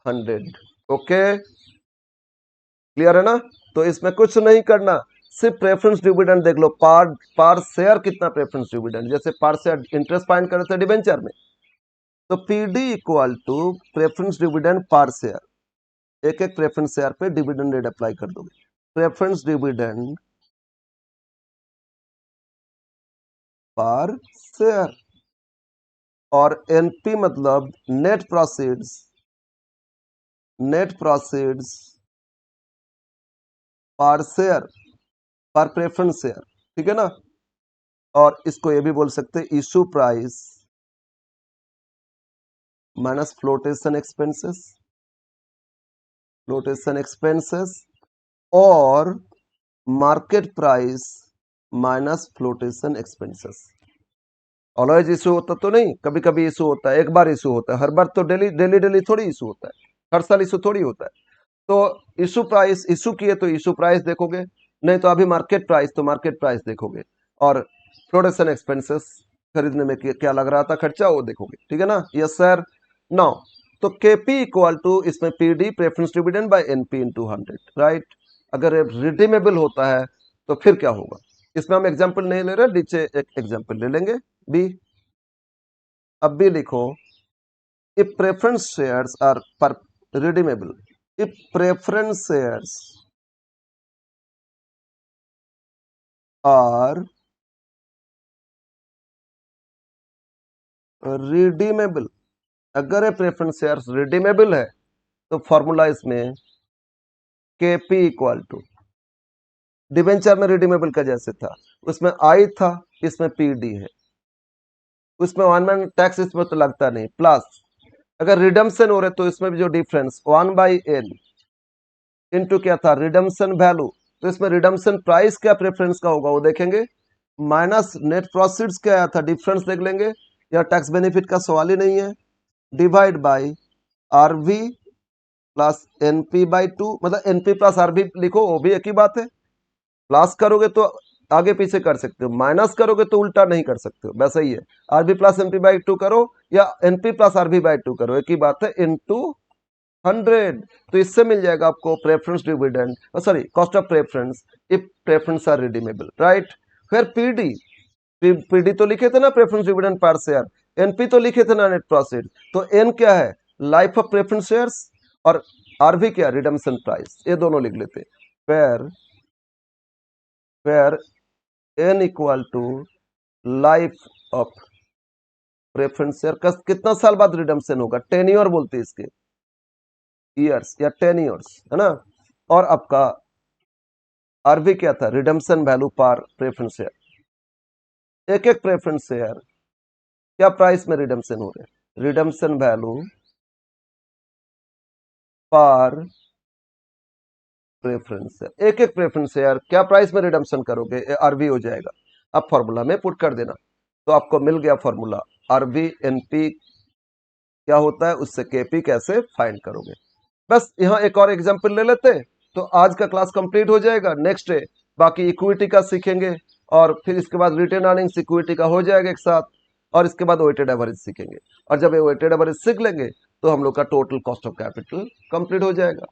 100। ओके, क्लियर है ना। तो इसमें कुछ नहीं करना, सिर्फ प्रेफरेंस डिविडेंड देख लो, पार शेयर कितना प्रेफरेंस डिविडेंड, जैसे पार शेयर इंटरेस्ट फाइंड करे थे डिवेंचर में, तो PD equal to preference dividend per share, एक एक प्रेफरेंस शेयर पे डिविडेंड रेट अप्लाई कर दोगे, प्रेफरेंस डिविडेंड पर शेयर, और एनपी मतलब net proceeds, net proceeds per share, per preference share, ठीक है ना। और इसको ये भी बोल सकते हैं issue price minus flotation expenses, flotation expenses, और market price minus flotation expenses. Always issue होता तो नहीं, कभी कभी इशू होता है, एक बार इशू होता है, हर बार तो डेली डेली डेली थोड़ी इशू होता है, हर साल इशू थोड़ी होता है। तो इशू प्राइस इशू किए तो इशू प्राइस देखोगे, नहीं तो अभी मार्केट प्राइस तो मार्केट प्राइस देखोगे, और प्रोडक्शन एक्सपेंसेस खरीदने में क्या लग रहा था खर्चा वो देखोगे, ठीक है ना। Yes sir. नाउ तो केपी इक्वल टू इसमें PD preference dividend by NP into 100, right. अगर रिडीमेबल होता है तो फिर क्या होगा, इसमें हम एग्जांपल नहीं ले रहे, नीचे एक एग्जांपल ले लेंगे बी। अब भी लिखो, if preference shares are redeemable, if preference shares are redeemable, अगर ये प्रेफरेंस शेयर्स रिडीमेबल है तो फॉर्मूला इसमें के पी इक्वल टू डिबेंचर में रिडीमेबल का जैसे था, उसमें आई था, इसमें पी डी है, उसमें वन मैन टैक्स इसमें तो लगता नहीं, प्लस अगर रिडम्सन हो रहे तो इसमें भी जो डिफरेंस 1/n इंटू क्या था, रिडम्सन वैल्यू, तो इसमें रिडम्सन प्राइस क्या प्रेफरेंस का होगा वो देखेंगे, माइनस नेट प्रोसीड्स क्या आया था, डिफरेंस देख लेंगे, या टैक्स बेनिफिट का सवाल ही नहीं है, divide by RV plus NP by 2, मतलब एनपी प्लस आरवी लिखो वो भी एक ही बात है, प्लस करोगे तो आगे पीछे कर सकते हो, माइनस करोगे तो उल्टा नहीं कर सकते हो, वैसा ही है, आरबी प्लस एनपी बाई 2 करो या एनपी प्लस आरबी बाई 2 करो, एक ही बात है, इनटू 100। तो इससे मिल जाएगा आपको preference dividend, sorry cost of preference if preference are redeemable, right. फिर पीडी, पीडी तो लिखे थे ना preference dividend per share, NP तो लिखे थे ना नेट प्रॉफिट, तो एन क्या है, लाइफ ऑफ प्रेफरेंस शेयर्स, और आरवी क्या, रिडम्पशन प्राइस, ये दोनों लिख लेते। Where where N equal to life of preference share का कितना साल बाद रिडम्पशन होगा, टेन्योर बोलते हैं इसके, ईयर्स या 10 ईयर्स, है ना। और आपका आरवी क्या था, रिडम्पशन वैल्यू पर प्रेफरेंस शेयर, एक एक प्रेफरेंस शेयर क्या प्राइस में रिडम्पशन हो रहे हैं, रिडम्पशन वैल्यू पर प्रेफरेंस शेयर, एक एक प्रेफरेंस शेयर क्या प्राइस में रिडम्पशन करोगे, आरवी हो जाएगा, अब फॉर्मूला में पुट कर देना, तो आपको मिल गया फॉर्मूला, आरवी एनपी क्या होता है, उससे केपी कैसे फाइंड करोगे। बस यहाँ एक और एग्जांपल ले लेते हैं, तो आज का क्लास कंप्लीट हो जाएगा, नेक्स्ट डे बाकी इक्विटी का सीखेंगे, और फिर इसके बाद रिटेन अर्निंग्स इक्विटी का हो जाएगा एक साथ, और इसके बाद वेटेड एवरेज सीखेंगे, और जब ये वेटेड एवरेज सीख लेंगे तो हम लोग का total cost of capital complete हो जाएगा।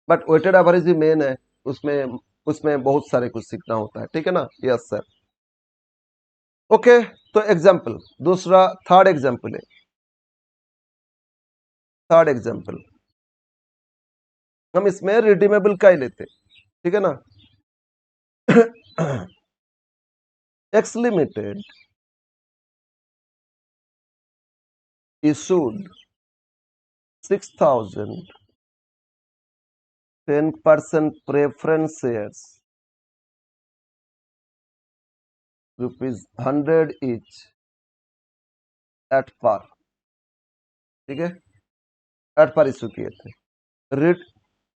बट वेटेड एवरेज ही मेन है, उसमें उसमें बहुत सारे कुछ सीखना होता है, ठीक है ना। Yes sir. ओके, तो एग्जाम्पल दूसरा, थर्ड एग्जाम्पल है, थर्ड एग्जाम्पल हम इसमें रिडीमेबल का ही लेते, ठीक है ना। X limited issued 6,000 10% preference shares, rupees 100 each at par, ठीक है, एट par इशू किए थे,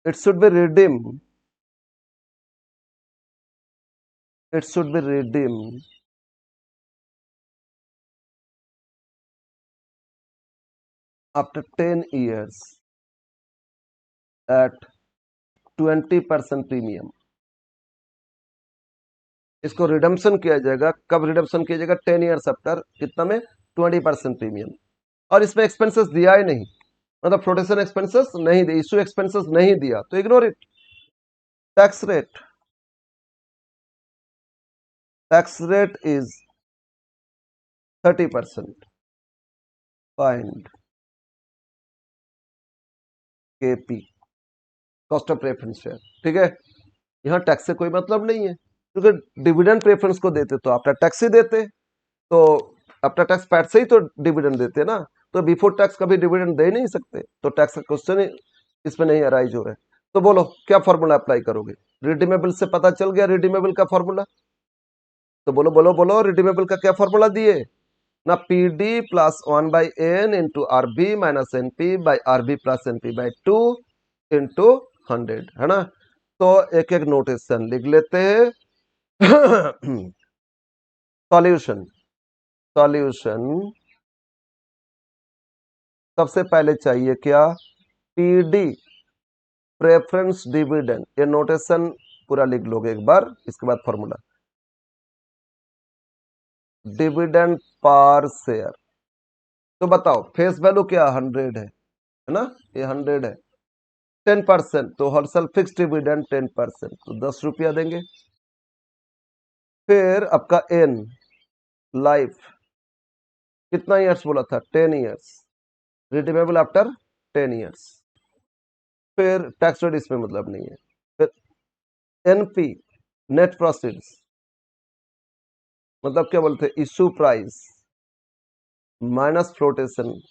it should be redeem it should be redeemed after 10 years at 20% premium. इसको रिडम्पशन किया जाएगा, कब रिडम्पशन किया जाएगा? 10 ईयर्स आफ्टर कितना में? 20% प्रीमियम। और इसमें एक्सपेंसेस दिया ही नहीं, मतलब फ्लोटेशन एक्सपेंसेस नहीं दिया, इशू एक्सपेंसेस नहीं दिया, तो ignore it. Tax rate is 30%। Find KP, cost of preference share. ठीक है, यहाँ टैक्स से कोई मतलब नहीं है, क्योंकि डिविडेंड प्रेफरेंस को देते तो आफ्टर टैक्स ही देते, तो आफ्टर टैक्स पैट से ही तो डिविडेंड देते ना, तो बिफोर टैक्स कभी डिविडेंड दे ही नहीं सकते, तो टैक्स का क्वेश्चन ही इसमें नहीं अराइज हो रहा है। तो बोलो क्या फॉर्मूला अप्लाई करोगे? रिडीमेबल से पता चल गया रिडीमेबल का फॉर्मूला, तो बोलो बोलो बोलो, रिडीमेबल का क्या फॉर्मूला दिए ना? P D plus 1/n into R B minus N P by R B plus N P by 2 into 100, है ना? तो एक एक नोटेशन लिख लेते हैं। सॉल्यूशन सबसे पहले चाहिए क्या? PD, preference dividend. ये नोटेशन पूरा लिख लोगे एक बार, इसके बाद फॉर्मूला डिविडेंड पर शेयर। तो बताओ फेस वैल्यू क्या? 100 है ना? ये 100 है, 10%, तो हर साल फिक्स डिविडेंड 10%, तो 10 रुपया देंगे। फिर आपका एन लाइफ कितना ईयर्स बोला था? 10 ईयर्स, रिडीमेबल आफ्टर 10 ईयर्स। फिर टैक्स रेट इसमें मतलब नहीं है। फिर एनपी, नेट प्रोसीड्स, मतलब क्या बोलते हैं? Issue price minus flotation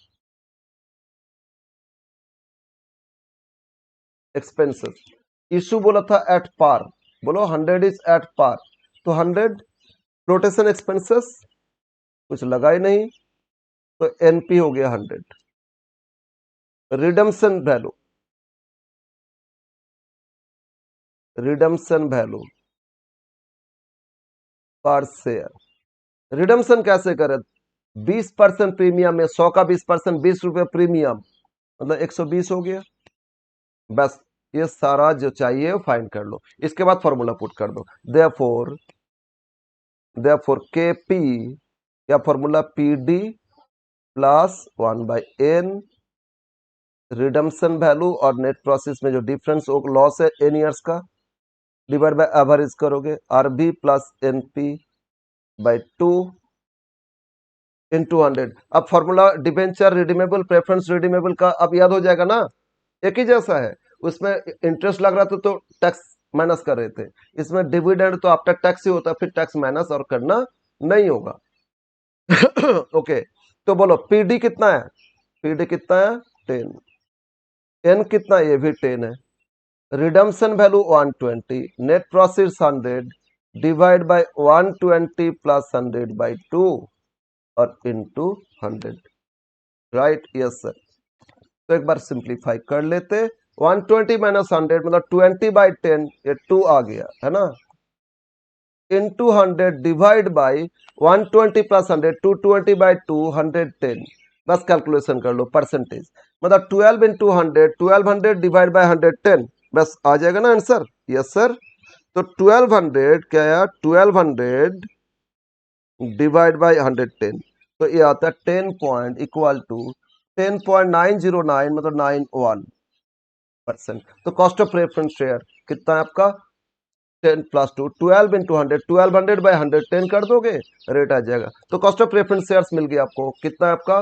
expenses. Issue बोला था एट पार, बोलो 100 इज एट पार, तो 100 फ्लोटेशन एक्सपेंसेस कुछ लगा ही नहीं, तो एनपी हो गया 100। रिडम्पशन वैल्यू पर शेयर। रिडम्पशन कैसे करें? 20% प्रीमियम में 100 का 20%, 20 रुपये प्रीमियम, मतलब 120 हो गया। बस ये सारा जो चाहिए फाइंड कर लो, इसके बाद फॉर्मूला पुट कर दो। देयरफॉर केपी, क्या formula? PD plus 1/n redemption value और नेट प्रोसेस में जो डिफरेंस लॉस है एन ईयर्स का, डिवाइड बाय एवरेज करोगे, RB plus NP by 2 into 100। अब formula debenture redeemable preference redeemable का अब याद हो जाएगा ना, एक ही जैसा है। उसमें इंटरेस्ट लग रहा था तो टैक्स माइनस कर रहे थे, इसमें डिविडेंड तो आफ्टर टैक्स ही होता, फिर टैक्स माइनस और करना नहीं होगा। ओके, तो बोलो पीडी कितना है? पीडी कितना है? 10। एन कितना? ये भी 10 है। Redemption value 120, net proceeds 100, divide by 120 plus 100 by 2 और इनटू 100, राइट? Yes sir. तो एक बार सिंप्लीफाई कर लेते, 120 माइनस 100 मतलब 20/10, ये 2 आ गया है ना, इनटू 100 डिवाइड बाय 120 प्लस 100, 220/2 110। बस कैलकुलेशन कर लो परसेंटेज, मतलब 12 इंटू 100, 1200 डिवाइड बाय 110, बस आ जाएगा ना आंसर? Yes sir. तो 1200 क्या है? 1200 डिवाइड बाय 110, तो ये आता है 10 पॉइंट इक्वल टू 10.909, मतलब 91%। तो कॉस्ट ऑफ प्रेफरेंस शेयर कितना है आपका? 10 प्लस 2, 12 इंटू 100, 1200 बाय 100, 10 कर दोगे, रेट आ जाएगा। तो कॉस्ट ऑफ प्रेफरेंस शेयर्स मिल गया आपको, कितना है आपका?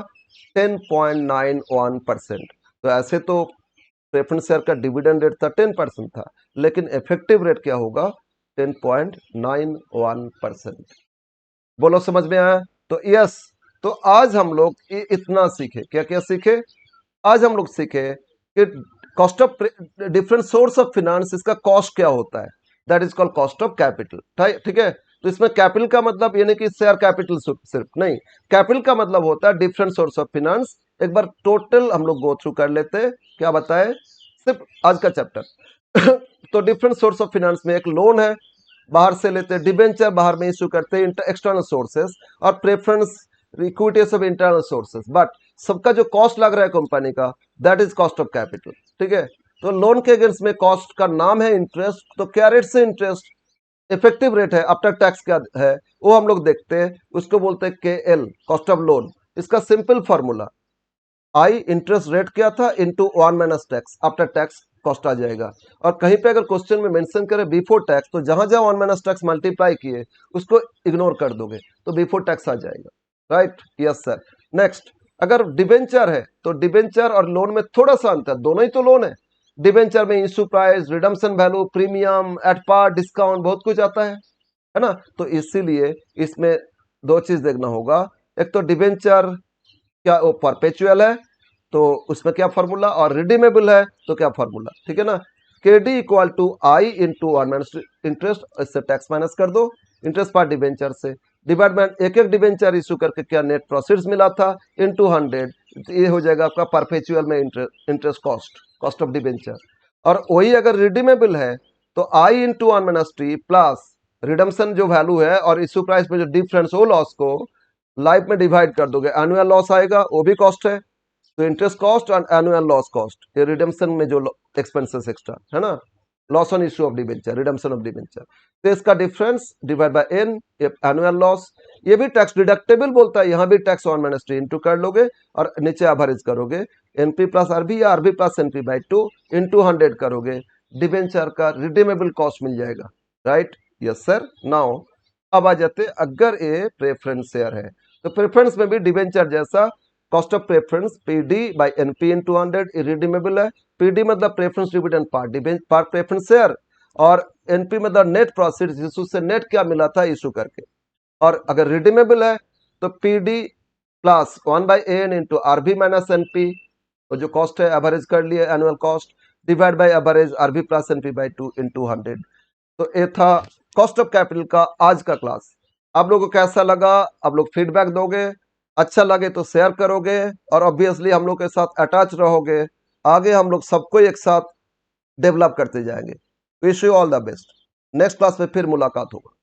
10.91%। तो ऐसे तो प्रेफरेंस शेयर का डिविडेंड रेट था 10% था, लेकिन इफेक्टिव रेट क्या होगा? 10.91%। बोलो समझ में आया? तो यस, तो आज हम लोग इतना सीखे, क्या क्या सीखे? आज हम लोग सीखे कि cost of different source of finance, इसका कॉस्ट क्या होता है, that is called cost of capital. ठीक है, तो इसमें कैपिटल का मतलब ये नहीं कि शेयर कैपिटल सिर्फ नहीं, कैपिटल का मतलब होता है डिफरेंट सोर्स ऑफ फिनांस। एक बार टोटल हम लोग गो थ्रू कर लेते हैं, क्या बताए सिर्फ आज का चैप्टर। तो डिफरेंट सोर्स ऑफ फिनांस में एक लोन है, बाहर से लेते हैं, डिबेंचर बाहर में इशू करते हैं एक्सटर्नल सोर्सेस, और प्रेफरेंस इक्विटी सब इंटरनल सोर्सेस, बट सबका जो कॉस्ट लग रहा है कंपनी का, that is cost of capital. ठीक है, तो लोन के अगेंस्ट में कॉस्ट का नाम है इंटरेस्ट, तो क्या रेट से इंटरेस्ट, इफेक्टिव रेट है, आफ्टर टैक्स क्या है वो हम लोग देखते हैं, उसको बोलते हैं K L, cost of loan. इसका simple formula, I interest rate क्या था into 1 minus tax, after tax cost आ जाएगा। और कहीं पे अगर क्वेश्चन में मेंशन करे बिफोर टैक्स, तो जहां जहां 1 माइनस टैक्स मल्टीप्लाई किए उसको इग्नोर कर दोगे, तो बिफोर टैक्स आ जाएगा। Right, yes sir. नेक्स्ट, अगर डिबेंचर है तो डिबेंचर और लोन में थोड़ा सा अंतर, दोनों ही तो लोन है। डिबेंचर में issue price, redemption value, premium, at par, discount, बहुत कुछ आता है ना। तो इसीलिए इसमें दो चीज देखना होगा, एक तो डिबेंचर क्या वो परपेचुअल है तो उसमें क्या फॉर्मूला, और रिडीमेबल है तो क्या फॉर्मूला। ठीक है ना, K D equal to I into 1 minus interest, इससे टैक्स माइनस कर दो, इंटरेस्ट पर डिबेंचर से, डिवाइड बाय एक एक डिबेंचर इशू करके क्या नेट प्रोसीड्स मिला था इनटू 100, ये हो जाएगा आपका परपेचुअल में इंटरेस्ट कॉस्ट ऑफ डिबेंचर। और वही अगर रिडीमेबल है तो I into 1 minus T plus redemption जो वैल्यू है और इशू प्राइस में जो डिफरेंस हो लॉस को लाइफ में डिवाइड कर दोगे, एनुअल लॉस आएगा, वो भी कॉस्ट है, तो इंटरेस्ट कॉस्ट और एनुअल लॉस कॉस्ट, ये रिडम्पशन में जो एक्सपेंसेस एक्स्ट्रा है ना, loss on issue of debenture, redemption of debenture, तो इसका difference divide by N, annual loss. ये भी टैक्स डिडक्टेबल बोलता है, यहाँ भी टैक्स 1 माइनस टी इंटू कर लोगे और नीचे एवरेज करोगे, एनपी प्लस आरबी या RB plus NP by 2 into 100 करोगे, डिबेंचर का रिडीमेबल कॉस्ट मिल जाएगा। Right, yes sir. नाउ अब आ जाते, अगर ये प्रेफरेंस शेयर है तो प्रेफरेंस में भी डिबेंचर जैसा cost of preference PD by NP into 100 irredeemable है। पीडी मतलब प्रेफरेंस डिविडेंड पार प्रेफरेंस शेयर, और एनपी मतलब नेट प्रोसीड्स, इशू से नेट क्या मिला था इशू करके। और अगर रिडीमेबल है तो PD plus 1 by N into RB minus NP, और जो कॉस्ट है एवरेज कर लिए annual cost, divide by average RB plus NP by 2 into 100। तो ये था कॉस्ट ऑफ कैपिटल का आज का क्लास। आप लोगों को कैसा लगा, आप लोग फीडबैक दोगे, अच्छा लगे तो शेयर करोगे, और ऑब्वियसली हम लोग के साथ अटैच रहोगे, आगे हम लोग सबको एक साथ डेवलप करते जाएंगे। Wish you all the best. Next class में फिर मुलाकात होगा।